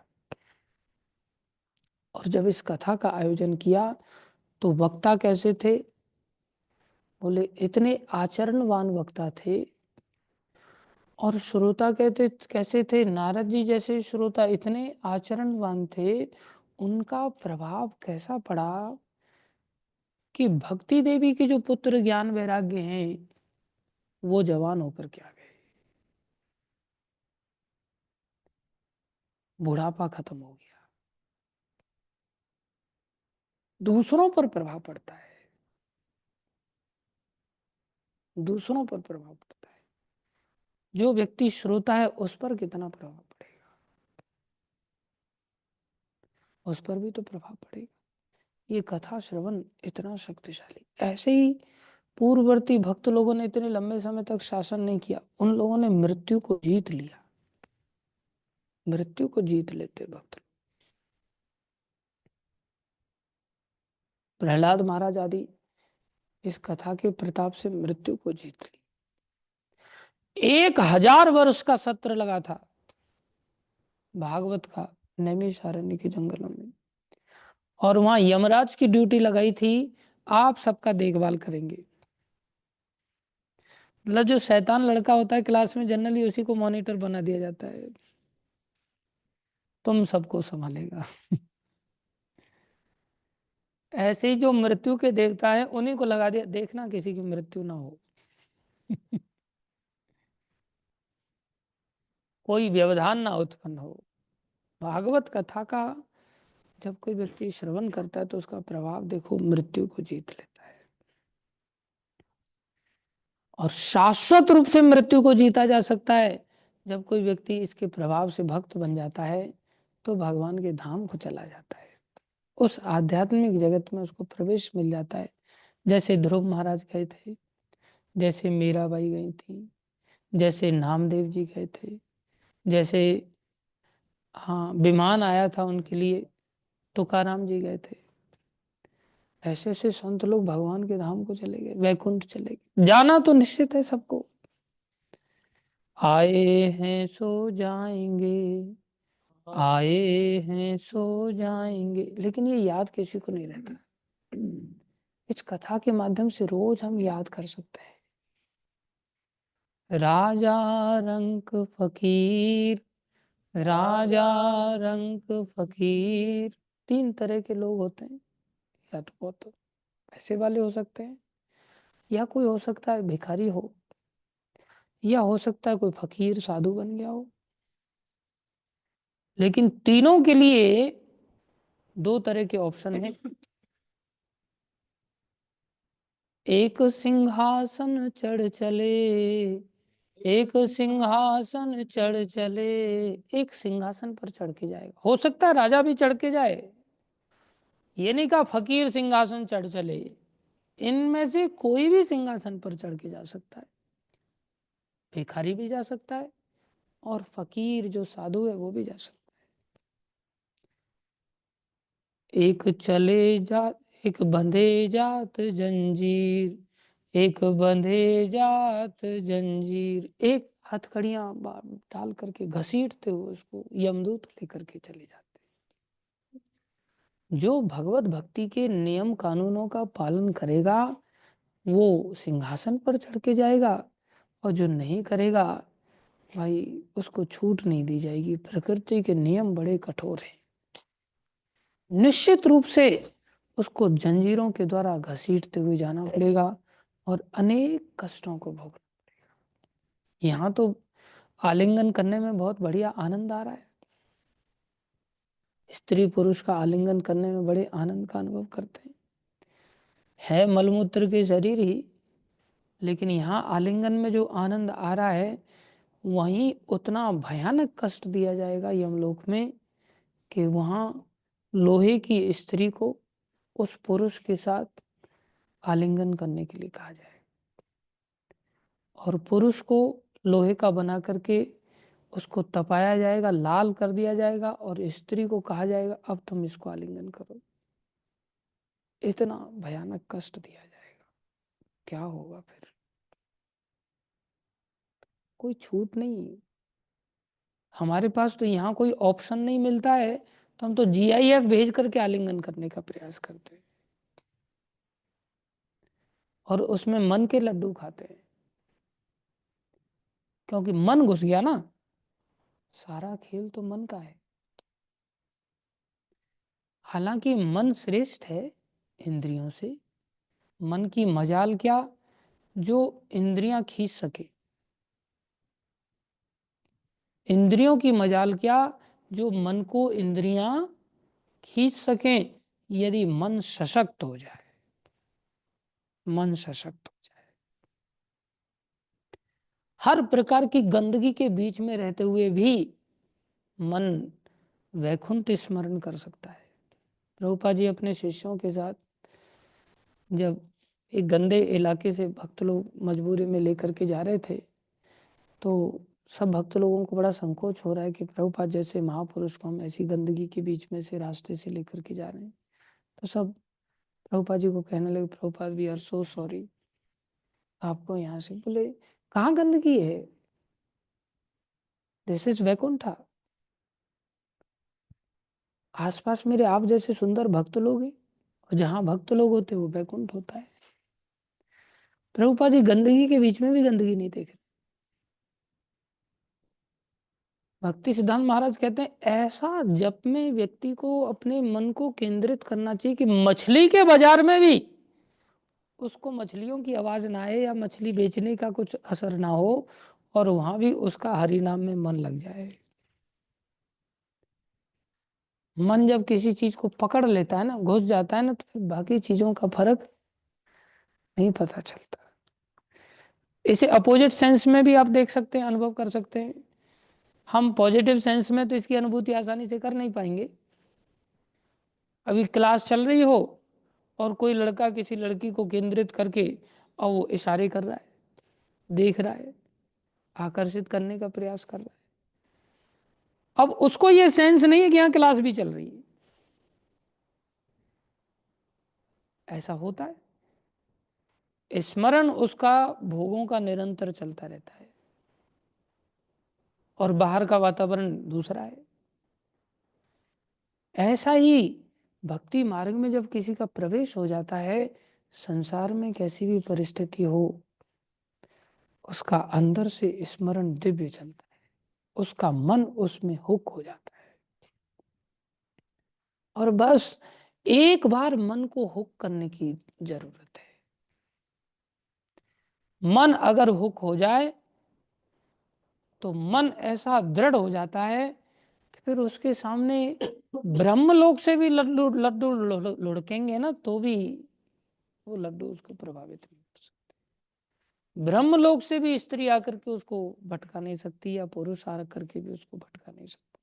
और जब इस कथा का आयोजन किया तो वक्ता कैसे थे? बोले इतने आचरणवान वक्ता थे। और श्रोता कहते कैसे थे? नारद जी जैसे श्रोता इतने आचरणवान थे, उनका प्रभाव कैसा पड़ा कि भक्ति देवी के जो पुत्र ज्ञान वैराग्य हैं, वो जवान होकर के आ गए, बुढ़ापा खत्म हो गया। दूसरों पर प्रभाव पड़ता है, दूसरों पर प्रभाव पड़ता है। जो व्यक्ति श्रोता है उस पर कितना प्रभाव पड़ेगा, उस पर भी तो प्रभाव पड़ेगा। ये कथा श्रवण इतना शक्तिशाली। ऐसे ही पूर्ववर्ती भक्त लोगों ने इतने लंबे समय तक शासन नहीं किया, उन लोगों ने मृत्यु को जीत लिया, मृत्यु को जीत लेते भक्त। प्रहलाद महाराज आदि इस कथा के प्रताप से मृत्यु को जीत ली। 1000 वर्ष का सत्र लगा था भागवत का नैमिषारण्य के जंगलों में, और वहां यमराज की ड्यूटी लगाई थी, आप सबका देखभाल करेंगे। मतलब जो शैतान लड़का होता है क्लास में, जनरली उसी को मॉनिटर बना दिया जाता है, तुम सबको संभालेगा। ऐसे ही जो मृत्यु के देवता है उन्हीं को लगा दिया, देखना किसी की मृत्यु ना हो। कोई व्यवधान ना उत्पन्न हो। भागवत कथा का जब कोई व्यक्ति श्रवण करता है तो उसका प्रभाव देखो मृत्यु को जीत लेता है। और शाश्वत रूप से मृत्यु को जीता जा सकता है जब कोई व्यक्ति इसके प्रभाव से भक्त बन जाता है, तो भगवान के धाम को चला जाता है, उस आध्यात्मिक जगत में उसको प्रवेश मिल जाता है। जैसे ध्रुव महाराज गए थे, जैसे मीराबाई गई थी, जैसे नामदेव जी गए थे, जैसे हाँ विमान आया था उनके लिए, तुकाराम जी गए थे। ऐसे ऐसे संत लोग भगवान के धाम को चले गए, वैकुंठ चले गए। जाना तो निश्चित है सबको, आए हैं सो जाएंगे, आए हैं सो जाएंगे, लेकिन ये याद किसी को नहीं रहता। इस कथा के माध्यम से रोज हम याद कर सकते हैं। राजा रंक फकीर, राजा रंक फकीर, 3 तरह के लोग होते हैं। या तो बहुत पैसे वाले हो सकते हैं, या कोई हो सकता है भिखारी हो, या हो सकता है कोई फकीर साधु बन गया हो। लेकिन तीनों के लिए 2 तरह के ऑप्शन हैं। एक सिंहासन चढ़ चले, एक सिंहासन चढ़ चले, एक सिंहासन पर चढ़ के जाएगा। हो सकता है राजा भी चढ़ के जाए, ये नहीं कहा फकीर सिंहासन चढ़ चले, इनमें से कोई भी सिंहासन पर चढ़ के जा सकता है। भिखारी भी जा सकता है और फकीर जो साधु है वो भी जा सकता है। एक चले जा, एक बंधे जात जंजीर, एक बंधे जात जंजीर, एक हथकड़ियां डाल करके घसीटते हुए उसको यमदूत लेकर के चले जाते। जो भगवत भक्ति के नियम कानूनों का पालन करेगा वो सिंहासन पर चढ़ के जाएगा, और जो नहीं करेगा भाई उसको छूट नहीं दी जाएगी। प्रकृति के नियम बड़े कठोर हैं, निश्चित रूप से उसको जंजीरों के द्वारा घसीटते हुए जाना पड़ेगा और अनेक कष्टों को भोगना पड़ेगा। यहाँ तो आलिंगन करने में बहुत बढ़िया आनंद आ रहा है, स्त्री पुरुष का आलिंगन करने में बड़े आनंद का अनुभव करते हैं। है मलमूत्र के शरीर ही, लेकिन यहाँ आलिंगन में जो आनंद आ रहा है वहीं उतना भयानक कष्ट दिया जाएगा यमलोक में कि वहाँ लोहे की स्त्री को उस पुरुष के साथ आलिंगन करने के लिए कहा जाए, और पुरुष को लोहे का बना करके उसको तपाया जाएगा, लाल कर दिया जाएगा, और स्त्री को कहा जाएगा अब तुम इसको आलिंगन करो। इतना भयानक कष्ट दिया जाएगा, क्या होगा फिर? कोई छूट नहीं। हमारे पास तो यहाँ कोई ऑप्शन नहीं मिलता है, तो हम तो GIF भेज करके आलिंगन करने का प्रयास करते हैं और उसमें मन के लड्डू खाते हैं, क्योंकि मन घुस गया ना, सारा खेल तो मन का है। हालांकि मन श्रेष्ठ है इंद्रियों से, मन की मजाल क्या जो इंद्रियां खींच सके, इंद्रियों की मजाल क्या जो मन को इंद्रियां खींच सकें, यदि मन सशक्त हो जाए, मन सशक्त हो जाए। हर प्रकार की गंदगी के बीच में रहते हुए भी मन वैकुंठ स्मरण कर सकता है। प्रभुपाद जी अपने शिष्यों के साथ जब एक गंदे इलाके से भक्त लोग मजबूरी में लेकर के जा रहे थे, तो सब भक्त लोगों को बड़ा संकोच हो रहा है कि प्रभुपाद जैसे महापुरुष को हम ऐसी गंदगी के बीच में से रास्ते से लेकर के जा रहे हैं। तो सब प्रभुपाद जी को कहने लगे, Prabhupada we are so sorry, आपको यहाँ से। बोले कहाँ गंदगी है, दिस इज वैकुंठा, आसपास मेरे आप जैसे सुंदर भक्त लोग हैं, और जहाँ भक्त लोग होते वो वैकुंठ होता है। प्रभुपाद जी गंदगी के बीच में भी गंदगी नहीं देख रहे। भक्ति सिद्धांत महाराज कहते हैं ऐसा जप में व्यक्ति को अपने मन को केंद्रित करना चाहिए कि मछली के बाजार में भी उसको मछलियों की आवाज ना आए या मछली बेचने का कुछ असर ना हो, और वहां भी उसका हरि नाम में मन लग जाए। मन जब किसी चीज को पकड़ लेता है ना, घुस जाता है ना, तो फिर बाकी चीजों का फर्क नहीं पता चलता। इसे अपोजिट सेंस में भी आप देख सकते हैं, अनुभव कर सकते हैं। हम पॉजिटिव सेंस में तो इसकी अनुभूति आसानी से कर नहीं पाएंगे। अभी क्लास चल रही हो और कोई लड़का किसी लड़की को केंद्रित करके और वो इशारे कर रहा है, देख रहा है, आकर्षित करने का प्रयास कर रहा है, अब उसको ये सेंस नहीं है कि यहाँ क्लास भी चल रही है। ऐसा होता है, स्मरण उसका भोगों का निरंतर चलता रहता है और बाहर का वातावरण दूसरा है। ऐसा ही भक्ति मार्ग में जब किसी का प्रवेश हो जाता है, संसार में कैसी भी परिस्थिति हो, उसका अंदर से स्मरण दिव्य चलता है, उसका मन उसमें हुक हो जाता है। और बस एक बार मन को हुक करने की जरूरत है। मन अगर हुक हो जाए तो मन ऐसा दृढ़ हो जाता है कि फिर उसके सामने ब्रह्मलोक से भी लड्डू लड्डू लुढ़केंगे ना, तो भी वो लड्डू उसको प्रभावित नहीं कर सकते। ब्रह्मलोक से भी स्त्री आकर के उसको भटका नहीं सकती, या पुरुष आकर के भी उसको भटका नहीं सकता।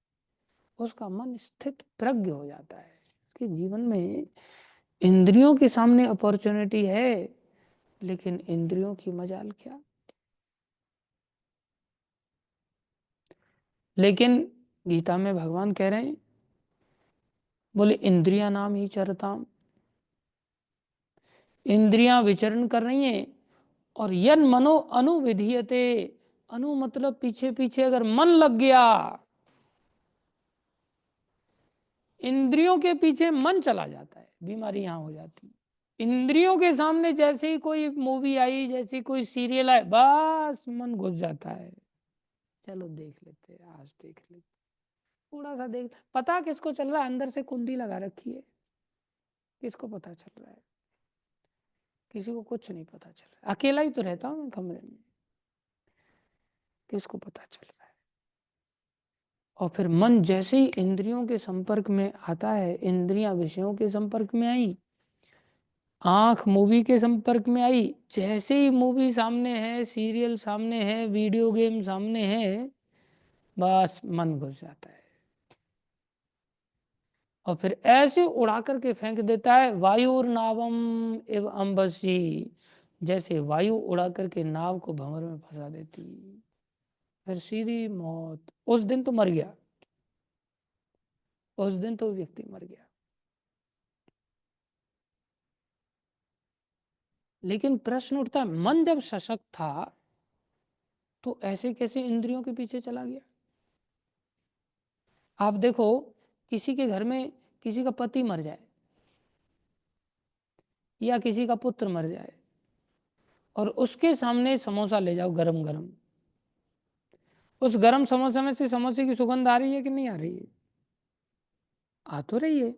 उसका मन स्थित प्रज्ञ हो जाता है। उसके जीवन में इंद्रियों के सामने अपॉर्चुनिटी है, लेकिन इंद्रियों की मजाल क्या। लेकिन गीता में भगवान कह रहे हैं, बोले इंद्रिया नाम ही चरताम, इंद्रियां विचरण कर रही हैं। और यन मनो अनुविधीयते, अनु मतलब पीछे पीछे अगर मन लग गया, इंद्रियों के पीछे मन चला जाता है, बीमारी यहां हो जाती है। इंद्रियों के सामने जैसे ही कोई मूवी आई, जैसे कोई सीरियल आए, बस मन घुस जाता है। चलो देख लेते हैं, आज देख लेते, थोड़ा सा देख। पता किसको चल रहा है, अंदर से कुंडी लगा रखी है, किसको पता चल रहा है? किसी को कुछ नहीं पता चल रहा। अकेला ही तो रहता हूं मैं कमरे में, किसको पता चल रहा है? और फिर मन जैसे ही इंद्रियों के संपर्क में आता है, इंद्रियां विषयों के संपर्क में आई, आंख मूवी के संपर्क में आई, जैसे ही मूवी सामने है, सीरियल सामने है, वीडियो गेम सामने है, बस मन घुस जाता है। और फिर ऐसे उड़ा करके फेंक देता है, वायुर नावम एव अंबसी, जैसे वायु उड़ा करके नाव को भंवर में फंसा देती, फिर सीधी मौत। उस दिन तो मर गया, उस दिन तो व्यक्ति मर गया। लेकिन प्रश्न उठता है, मन जब सशक्त था तो ऐसे कैसे इंद्रियों के पीछे चला गया? आप देखो, किसी के घर में किसी का पति मर जाए या किसी का पुत्र मर जाए, और उसके सामने समोसा ले जाओ गरम गरम, उस गरम समोसे में से समोसे की सुगंध आ रही है कि नहीं आ रही है? आ तो रही है,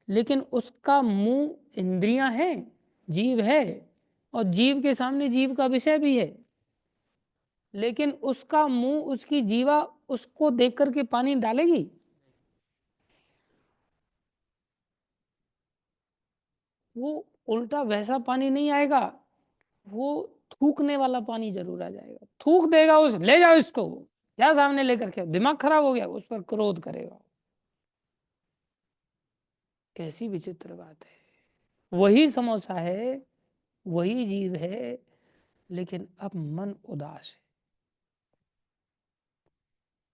लेकिन उसका मुंह इंद्रियां हैं, जीव है, और जीव के सामने जीव का विषय भी है, लेकिन उसका मुंह, उसकी जीवा उसको देख करके पानी डालेगी? वो उल्टा वैसा पानी नहीं आएगा, वो थूकने वाला पानी जरूर आ जाएगा। थूक देगा, उस ले जाओ इसको, या सामने लेकर के, दिमाग खराब हो गया, उस पर क्रोध करेगा। कैसी विचित्र बात है। वही समोसा है, वही जीव है, लेकिन अब मन उदास है,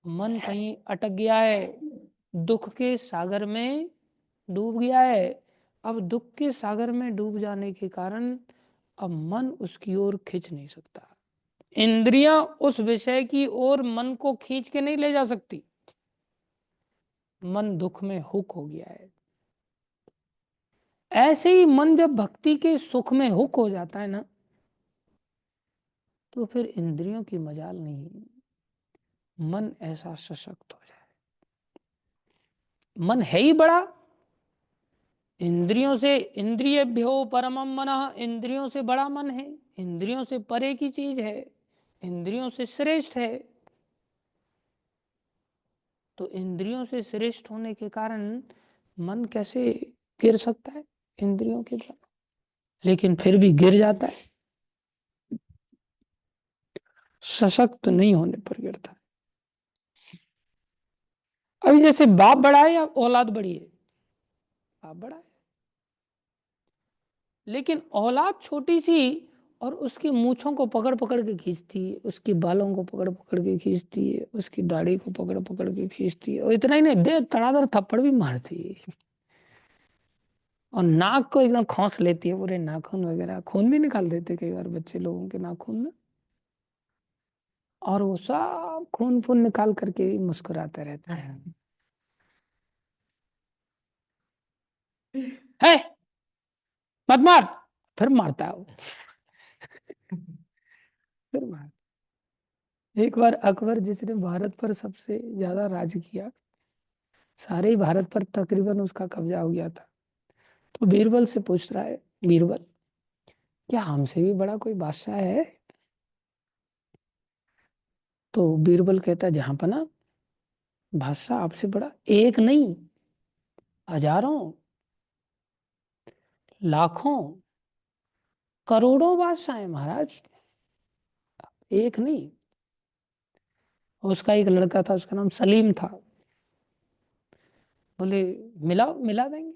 मन कहीं अटक गया है, दुख के सागर में डूब गया है। अब दुख के सागर में डूब जाने के कारण अब मन उसकी ओर खींच नहीं सकता। इंद्रियां उस विषय की ओर मन को खींच के नहीं ले जा सकती। मन दुख में हुक हो गया है। ऐसे ही मन जब भक्ति के सुख में हुक हो जाता है ना, तो फिर इंद्रियों की मजाल नहीं, मन ऐसा सशक्त हो जाए। मन है ही बड़ा, इंद्रियों से, इंद्रियभ्यो परमम मनः, इंद्रियों से बड़ा मन है, इंद्रियों से परे की चीज है, इंद्रियों से श्रेष्ठ है। तो इंद्रियों से श्रेष्ठ होने के कारण मन कैसे गिर सकता है इंद्रियों के द्वारा? लेकिन फिर भी गिर जाता है, सशक्त नहीं होने पर गिरता है। अभी जैसे बाप बड़ा है या औलाद बड़ी है? बाप बड़ा है, लेकिन औलाद छोटी सी, और उसकी मूछों को पकड़ पकड़ के खींचती है, उसके बालों को पकड़ पकड़ के खींचती है, उसकी दाढ़ी को पकड़ पकड़ के खींचती है, और इतना ही नहीं, दे तड़ादड़ थप्पड़ भी मारती है, और नाक को एकदम खोस लेती है, पूरे नाखून वगैरह, खून भी निकाल देते कई बार बच्चे लोगों के नाखून में, और वो सब खून फून निकाल करके मुस्कुराते रहता है मत मार, फिर मारता है वो, फिर मार। एक बार अकबर, जिसने भारत पर सबसे ज्यादा राज किया, सारे ही भारत पर तकरीबन उसका कब्जा हो गया था, तो बीरबल से पूछ रहा है, बीरबल क्या हमसे भी बड़ा कोई बादशाह है? तो बीरबल कहता है, जहां पना बादशाह आपसे बड़ा एक नहीं, हजारों, लाखों, करोड़ों बादशाह है महाराज। एक नहीं, उसका एक लड़का था, उसका नाम सलीम था। बोले मिला देंगे,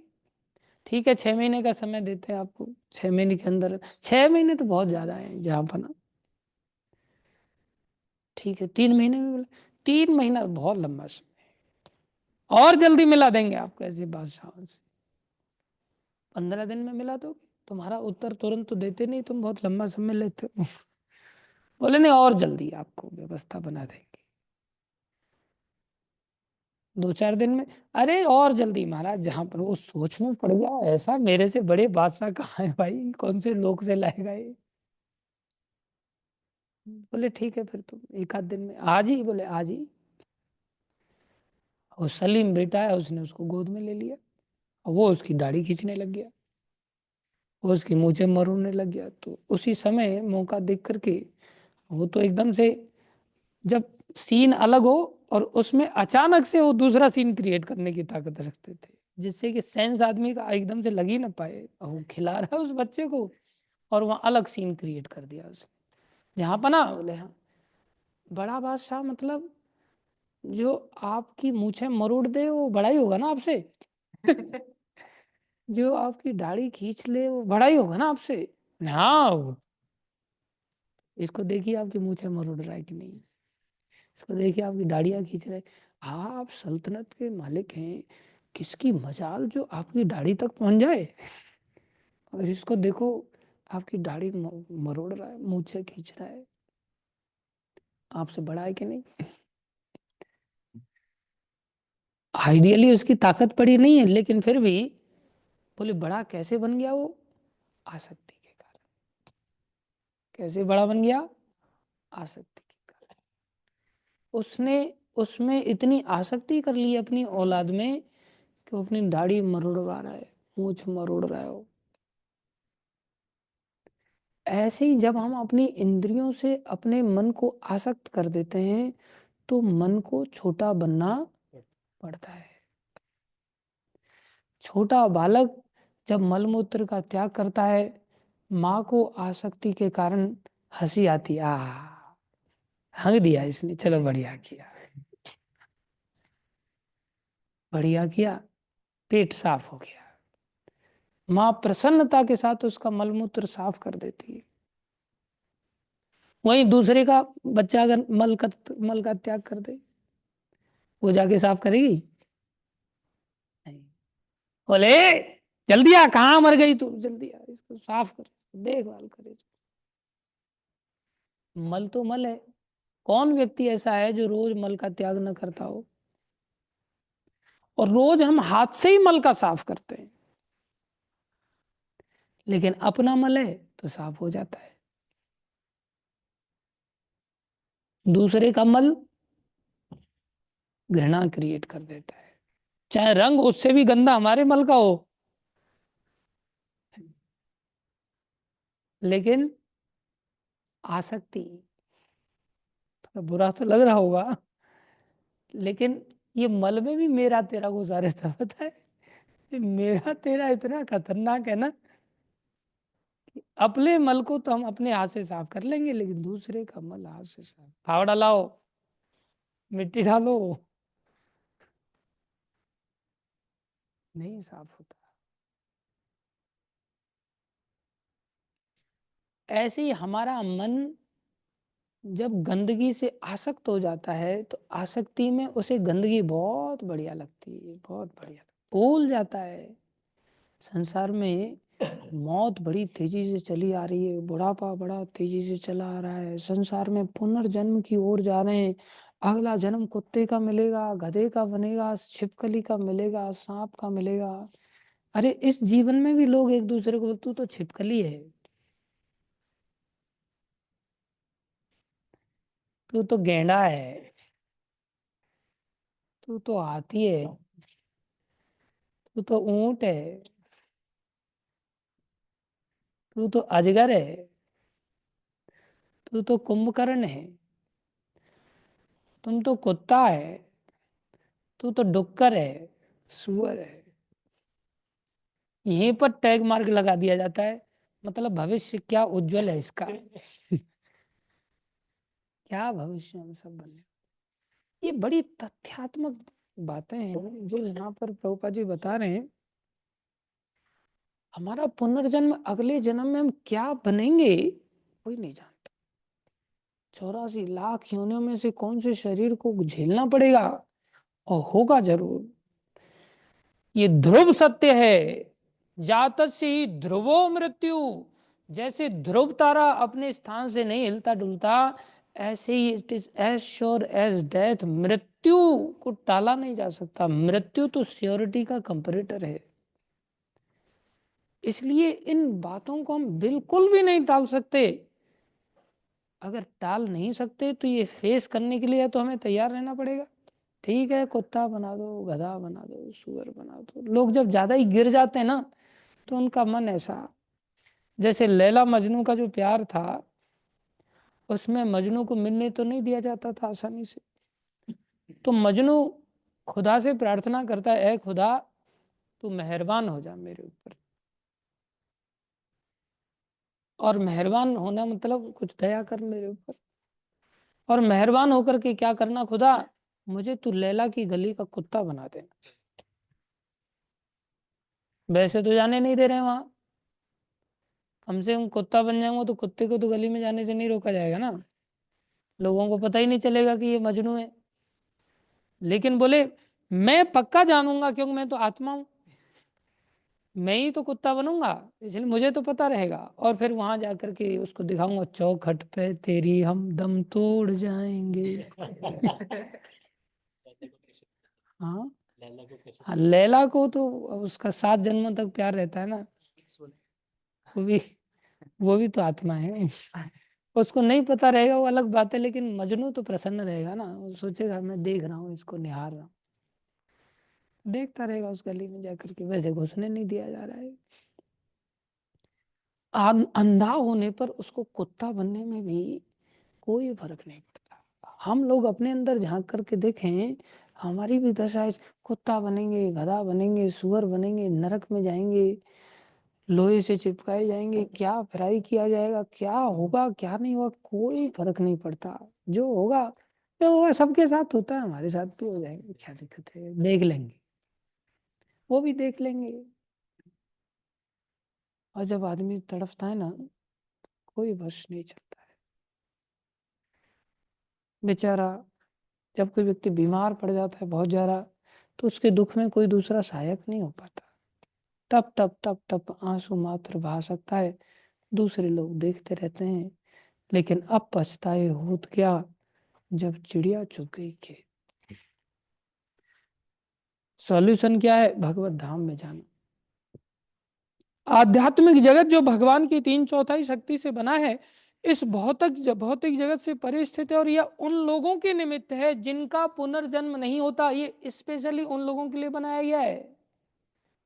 ठीक है 6 महीने का समय देते हैं आपको, 6 महीने के अंदर, 6 महीने तो बहुत ज्यादा है जहाँ पर ना, ठीक है 3 महीने में मिला, 3 महीना बहुत लंबा समय, और जल्दी मिला देंगे आपको ऐसे बादशाहों से, 15 दिन में मिला दोगे, तुम्हारा उत्तर तुरंत तो देते नहीं, तुम बहुत लंबा समय लेते हो। बोले नहीं, और जल्दी आपको व्यवस्था बना देंगे, 2-4 दिन में। अरे और जल्दी महाराज, जहां पर वो सोच में पड़ गया, ऐसा मेरे से बड़े बादशाह कहाँ है भाई, कौन से लोग से लाएगा ये। बोले ठीक है फिर तुम 1 आध दिन में, आज ही, बोले आज ही। और सलीम बेटा है, उसने उसको गोद में ले लिया, और वो उसकी दाढ़ी खींचने लग गया, वो उसकी मूछें मरोड़ने लग गया। तो उसी समय मौका देख करके वो तो एकदम से, जब सीन अलग हो और उसमें अचानक से वो दूसरा सीन क्रिएट करने की ताकत रखते थे, जिससे कि सेंस आदमी का एकदम से लग ही ना पाए, और वो खिला रहा है उस बच्चे को, और वहाँ अलग सीन क्रिएट कर दिया उसने, जहाँ पर ना, बोले हाँ बड़ा बादशाह मतलब जो आपकी मूछें मरोड़ दे वो बड़ा ही होगा ना आपसे। जो आपकी दाढ़ी खींच ले वो बड़ा ही होगा ना आपसे। हाँ, इसको देखिए आपकी मूछें मरोड़ रहा है कि नहीं, इसको देखिए आपकी दाढ़ियाँ खींच रहे, आप सल्तनत के मालिक हैं, किसकी मजाल जो आपकी दाढ़ी तक पहुंच जाए, और इसको देखो आपकी दाढ़ी मरोड़ रहा है, मूछें खींच रहा है, आपसे बड़ा है कि नहीं। आइडियली उसकी ताकत पड़ी नहीं है, लेकिन फिर भी बोले बड़ा कैसे बन गया वो, आसक्ति के कारण। कैसे बड़ा बन गया, आसक्ति के कारण। उसने उसमें इतनी आसक्ति कर ली अपनी औलाद में कि वो अपनी दाढ़ी मरोड़वा रहा है, मूछ मरोड़ रहा है वो। ऐसे ही जब हम अपनी इंद्रियों से अपने मन को आसक्त कर देते हैं तो मन को छोटा बनना पड़ता है। छोटा बालक जब मलमूत्र का त्याग करता है, माँ को आसक्ति के कारण हंसी आती, आ हंग दिया इसने, चलो बढ़िया किया, बढ़िया किया, पेट साफ हो गया। माँ प्रसन्नता के साथ उसका मलमूत्र साफ कर देती है। वहीं दूसरे का बच्चा अगर मल का त्याग कर दे, वो जाके साफ करेगी नहीं। बोले जल्दी आ, कहाँ मर गई तू, जल्दी आ, इसको साफ कर, देखभाल करे। मल तो मल है, कौन व्यक्ति ऐसा है जो रोज मल का त्याग न करता हो। और रोज हम हाथ से ही मल का साफ करते हैं, लेकिन अपना मल है तो साफ हो जाता है, दूसरे का मल घृणा क्रिएट कर देता है, चाहे रंग उससे भी गंदा हमारे मल का हो, लेकिन आसक्ति, थोड़ा बुरा तो लग रहा होगा, लेकिन ये मल में भी मेरा तेरा घुसा रहता, पता है। ये मेरा तेरा इतना खतरनाक है ना, कि अपने मल को तो हम अपने हाथ से साफ कर लेंगे, लेकिन दूसरे का मल हाथ से साफ, फावड़ा लाओ, मिट्टी डालो, नहीं साफ होता। ऐसे ही हमारा मन जब गंदगी से आसक्त हो जाता है तो आसक्ति में उसे गंदगी बहुत बढ़िया लगती है, बहुत बढ़िया, भूल जाता है। संसार में मौत बड़ी तेजी से चली आ रही है, बुढ़ापा बड़ा तेजी से चला आ रहा है, संसार में पुनर्जन्म की ओर जा रहे हैं। अगला जन्म कुत्ते का मिलेगा, गधे का बनेगा, छिपकली का मिलेगा, सांप का मिलेगा। अरे इस जीवन में भी लोग एक दूसरे को, तू तो छिपकली है, तू तो गेंडा है, तू तो हाथी है, तू तो ऊंट है, तू तो अजगर है, तू तो कुंभकर्ण है, तुम तो कुत्ता है, तू तो डुक्कर है, सुअर है। यहीं पर टैग मार्क लगा दिया जाता है, मतलब भविष्य क्या उज्जवल है इसका। क्या भविष्य में सब बनने। ये बड़ी तथ्यात्मक बातें हैं जो यहाँ पर प्रभुपाद जी बता रहे हैं। हमारा पुनर्जन्म, अगले जन्म में हम क्या बनेंगे कोई नहीं जानता। 84 लाख योनियों में से कौन से शरीर को झेलना पड़ेगा और होगा जरूर। ये ध्रुव सत्य है। जातस्य ही ध्रुवो मृत्यु। जैसे ध्रुव तारा अपने स्थान से नहीं हिलता डुलता, ऐसे ही it is as sure as death. मृत्यु को टाला नहीं जा सकता। मृत्यु तो श्योरिटी का कंपैरेटर है। इसलिए इन बातों को हम बिल्कुल भी नहीं टाल सकते। अगर टाल नहीं सकते तो ये फेस करने के लिए तो हमें तैयार रहना पड़ेगा। ठीक है, कुत्ता बना दो, गधा बना दो, सुअर बना दो। लोग जब ज्यादा ही गिर जाते हैं ना तो उनका मन ऐसा, जैसे लैला मजनू का जो प्यार था उसमें मजनू को मिलने तो नहीं दिया जाता था आसानी से। तो मजनू खुदा से प्रार्थना करता है, ऐ खुदा तू मेहरबान हो जा मेरे ऊपर। और मेहरबान होना मतलब कुछ दया कर मेरे ऊपर। और मेहरबान होकर के क्या करना, खुदा मुझे तू लैला की गली का कुत्ता बना देना। वैसे तो जाने नहीं दे रहे वहां, कम से कम कुत्ता बन जाऊंगा तो कुत्ते को तो गली में जाने से नहीं रोका जाएगा ना, लोगों को पता ही नहीं चलेगा कि ये मजनू है। लेकिन बोले मैं पक्का जानूंगा क्योंकि मैं तो आत्मा हूं, मैं ही तो कुत्ता बनूंगा, इसलिए मुझे तो पता रहेगा। और फिर वहां जाकर के उसको दिखाऊंगा, चौखट पे तेरी हम दम तोड़ जाएंगे। हाँ लैला को कैसे हाँ, लैला को तो उसका 7 जन्मों तक प्यार रहता है ना, वो भी वो भी तो आत्मा है। उसको नहीं पता रहेगा वो अलग बात है, लेकिन मजनू तो प्रसन्न रहेगा ना, वो सोचेगा मैं देख रहा हूँ इसको, निहार रहा हूँ, देखता रहेगा उस गली में जाकर के। वैसे घुसने नहीं दिया जा रहा है। अंधा होने पर उसको कुत्ता बनने में भी कोई फर्क नहीं पड़ता। हम लोग अपने अंदर झांक करके देखें, हमारी भी दशा है, कुत्ता बनेंगे, गधा बनेंगे, सुअर बनेंगे, नरक में जाएंगे, लोहे से चिपकाए जाएंगे, क्या फ्राई किया जाएगा, क्या होगा क्या नहीं होगा कोई फर्क नहीं पड़ता। जो होगा सबके साथ होता है, हमारे साथ भी हो जाएगा, क्या दिक्कत है, देख लेंगे, वो भी देख लेंगे। और जब आदमी तड़पता है ना, कोई बस नहीं चलता है बेचारा। जब कोई व्यक्ति बीमार पड़ जाता है बहुत ज्यादा, तो उसके दुख में कोई दूसरा सहायक नहीं हो पाता। टप टप टप टप आंसू मात्र बहा सकता है, दूसरे लोग देखते रहते हैं। लेकिन अब पछताए होत क्या, जब चिड़िया चुग गई खेत। सॉल्यूशन क्या है, भगवत धाम में जाना। आध्यात्मिक जगत जो भगवान की 3/4 शक्ति से बना है, इस भौतिक जगत से परे स्थित है। और यह उन लोगों के निमित्त है जिनका पुनर्जन्म नहीं होता। ये स्पेशली उन लोगों के लिए बनाया गया है।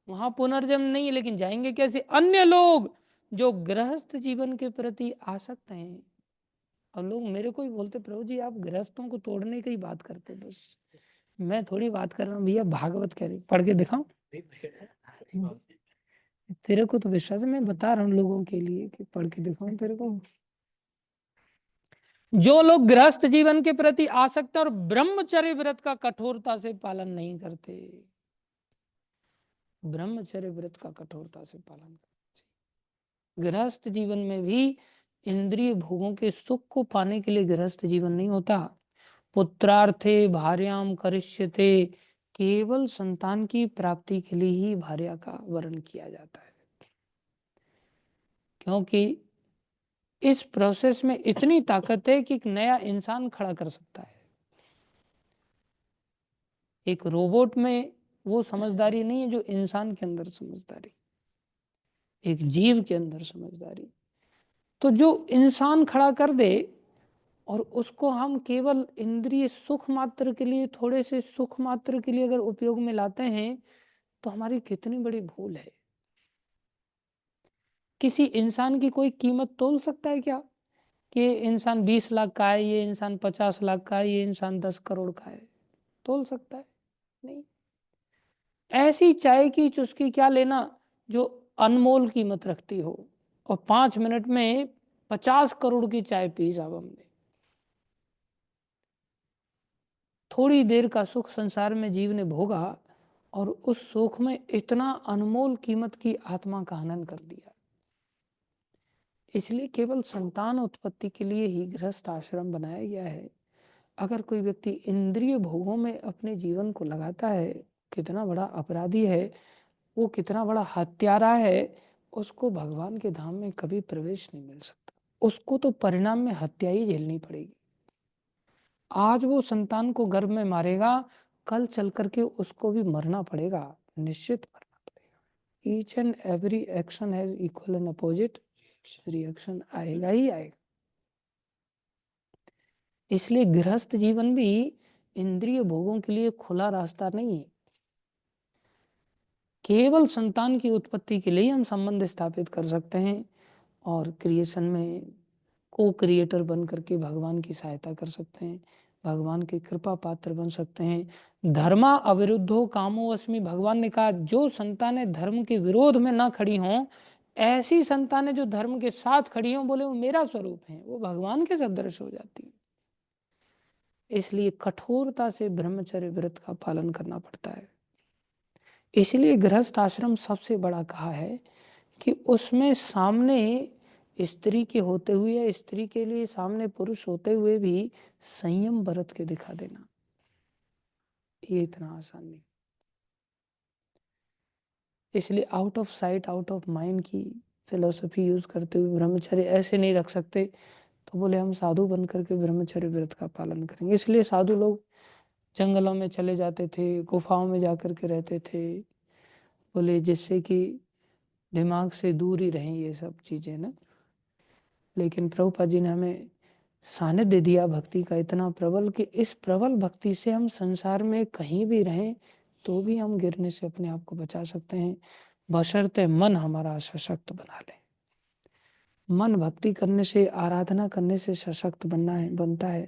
वहां पुनर्जन्म नहीं है, लेकिन जाएंगे कैसे, अन्य लोग जो गृहस्थ जीवन के प्रति आसक्त हैं। और लोग मेरे को ही बोलते, प्रभु जी आप गृहस्थों को तोड़ने की ही बात करते, बस मैं थोड़ी बात कर रहा हूँ भैया, भागवत कह रही, पढ़ के दिखाऊं तेरे को, तो विश्वास है, मैं बता रहा हूँ लोगों के लिए कि पढ़ के दिखाऊं तेरे को। जो लोग गृहस्थ जीवन के प्रति आसक्त और ब्रह्मचर्य व्रत का कठोरता से पालन नहीं करते, ब्रह्मचर्य व्रत का कठोरता से पालन करते। गृहस्थ जीवन में भी इंद्रिय भोगों के सुख को पाने के लिए गृहस्थ जीवन नहीं होता। पुत्रार्थे भार्याम करिष्यते, केवल संतान की प्राप्ति के लिए ही भार्या का वर्ण किया जाता है। क्योंकि इस प्रोसेस में इतनी ताकत है कि एक नया इंसान खड़ा कर सकता है। एक रोबोट में वो समझदारी नहीं है जो इंसान के अंदर समझदारी, एक जीव के अंदर समझदारी। तो जो इंसान खड़ा कर दे और उसको हम केवल इंद्रिय सुख मात्र के लिए, थोड़े से सुख मात्र के लिए अगर उपयोग में लाते हैं, तो हमारी कितनी बड़ी भूल है। किसी इंसान की कोई कीमत तोल सकता है क्या, कि ये इंसान 20 लाख का है, ये इंसान 50 लाख का है, ये इंसान 10 करोड़ का है, तोल सकता है? नहीं। ऐसी चाय की चुस्की क्या लेना जो अनमोल कीमत रखती हो, और 5 मिनट में 50 करोड़ की चाय पी साहब हमने। थोड़ी देर का सुख संसार में जीव ने भोगा और उस सुख में इतना अनमोल कीमत की आत्मा का हनन कर दिया। इसलिए केवल संतान उत्पत्ति के लिए ही गृहस्थ आश्रम बनाया गया है। अगर कोई व्यक्ति इंद्रिय भोगों में अपने जीवन को लगाता है, कितना बड़ा अपराधी है, वो कितना बड़ा हत्यारा है, उसको भगवान के धाम में कभी प्रवेश नहीं मिल सकता। उसको तो परिणाम में हत्या ही झेलनी पड़ेगी। आज वो संतान को गर्भ में मारेगा, कल चल करके उसको भी मरना पड़ेगा, निश्चित मरना पड़ेगा। Each and every action has equal and opposite reaction, आएगा ही आएगा। इसलिए गृहस्थ जीवन भी इंद्रिय भोगों के लिए खुला रास्ता नहीं है। केवल संतान की उत्पत्ति के लिए हम संबंध स्थापित कर सकते हैं और क्रिएशन में को क्रिएटर बन करके भगवान की सहायता कर सकते हैं, भगवान के कृपा पात्र बन सकते हैं। धर्मा अविरुद्धो कामो अस्मि, भगवान ने कहा जो संतानें धर्म के विरोध में ना खड़ी हों, ऐसी संतानें जो धर्म के साथ खड़ी हों, बोले वो मेरा स्वरूप है, वो भगवान के सदृश हो जाती है। इसलिए कठोरता से ब्रह्मचर्य व्रत का पालन करना पड़ता है। इसलिए गृहस्थ आश्रम सबसे बड़ा कहा है कि उसमें सामने स्त्री के होते हुए, स्त्री के लिए सामने पुरुष होते हुए भी संयम बरत के दिखा देना, ये इतना आसान नहीं। इसलिए out of sight out of mind की फिलोसफी यूज करते हुए ब्रह्मचर्य ऐसे नहीं रख सकते, तो बोले हम साधु बन करके ब्रह्मचर्य व्रत का पालन करेंगे। इसलिए साधु लोग जंगलों में चले जाते थे, गुफाओं में जाकर के रहते थे, बोले जिससे कि दिमाग से दूर ही रहें ये सब चीज़ें ना। लेकिन प्रभुपाद जी ने हमें सानिध्य दिया भक्ति का इतना प्रबल कि इस प्रबल भक्ति से हम संसार में कहीं भी रहें तो भी हम गिरने से अपने आप को बचा सकते हैं, बशर्ते मन हमारा सशक्त बना ले। मन भक्ति करने से, आराधना करने से सशक्त बनता है।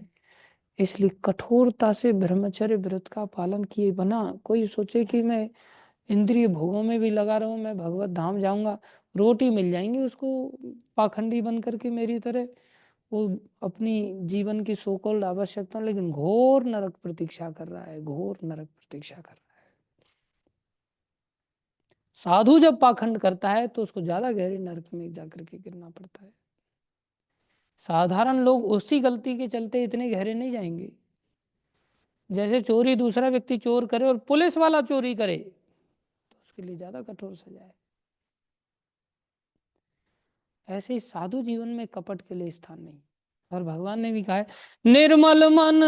इसलिए कठोरता से ब्रह्मचर्य व्रत का पालन किए बिना कोई सोचे कि मैं इंद्रिय भोगों में भी लगा रहूं, मैं भगवत धाम जाऊंगा, रोटी मिल जाएंगी उसको पाखंडी बन करके मेरी तरह, वो अपनी जीवन की सोकॉल्ड आवश्यकता, लेकिन घोर नरक प्रतीक्षा कर रहा है, घोर नरक प्रतीक्षा कर रहा है। साधु जब पाखंड करता है तो उसको ज्यादा गहरे नरक में जाकर के गिरना पड़ता है। साधारण लोग उसी गलती के चलते इतने गहरे नहीं जाएंगे। जैसे चोरी दूसरा व्यक्ति चोर करे और पुलिस वाला चोरी करे तो उसके लिए ज्यादा कठोर सजा है। ऐसे ही साधु जीवन में कपट के लिए स्थान नहीं। और भगवान ने भी कहा है, निर्मल मन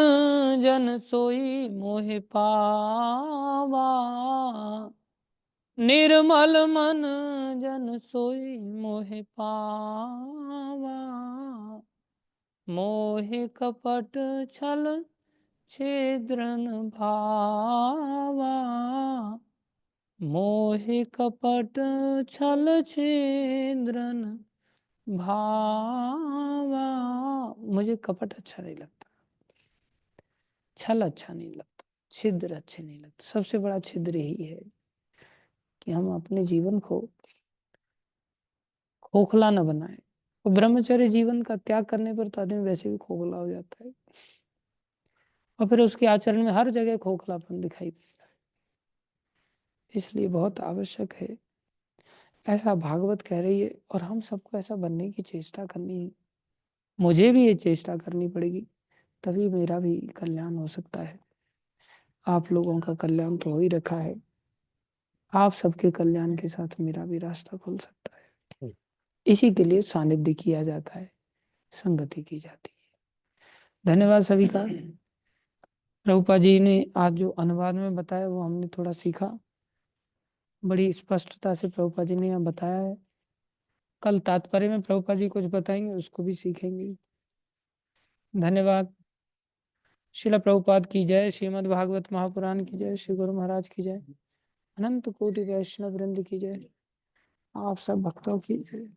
जन सोई मोहि पावा, निर्मल मन जन सोई मोहि पावा, मोहि कपट छल छिद्रन भावा, मोहि कपट छल छिद्रन भावा। मुझे कपट अच्छा नहीं लगता, छल अच्छा नहीं लगता, छिद्र अच्छे नहीं लगते। सबसे बड़ा छिद्र यही है कि हम अपने जीवन को खोखला न बनाए। और ब्रह्मचर्य जीवन का त्याग करने पर तो आदमी वैसे भी खोखला हो जाता है और फिर उसके आचरण में हर जगह खोखलापन दिखाई देता है। इसलिए बहुत आवश्यक है, ऐसा भागवत कह रही है और हम सबको ऐसा बनने की चेष्टा करनी है। मुझे भी ये चेष्टा करनी पड़ेगी, तभी मेरा भी कल्याण हो सकता है। आप लोगों का कल्याण तो हो ही रखा है, आप सबके कल्याण के साथ मेरा भी रास्ता खुल सकता है। इसी के लिए सानिध्य किया जाता है, संगति की जाती है। धन्यवाद सभी का। प्रभुपाद जी ने आज जो अनुवाद में बताया वो हमने थोड़ा सीखा, बड़ी स्पष्टता से प्रभुपाद जी ने यहाँ बताया है। कल तात्पर्य में प्रभुपाद जी कुछ बताएंगे, उसको भी सीखेंगे। धन्यवाद। शिला प्रभुपाद की जय, श्रीमद् भागवत महापुराण की जय, श्री गुरु महाराज की जय, अनंत कोटि वैष्णव वृंद की जय, आप सब भक्तों की जय।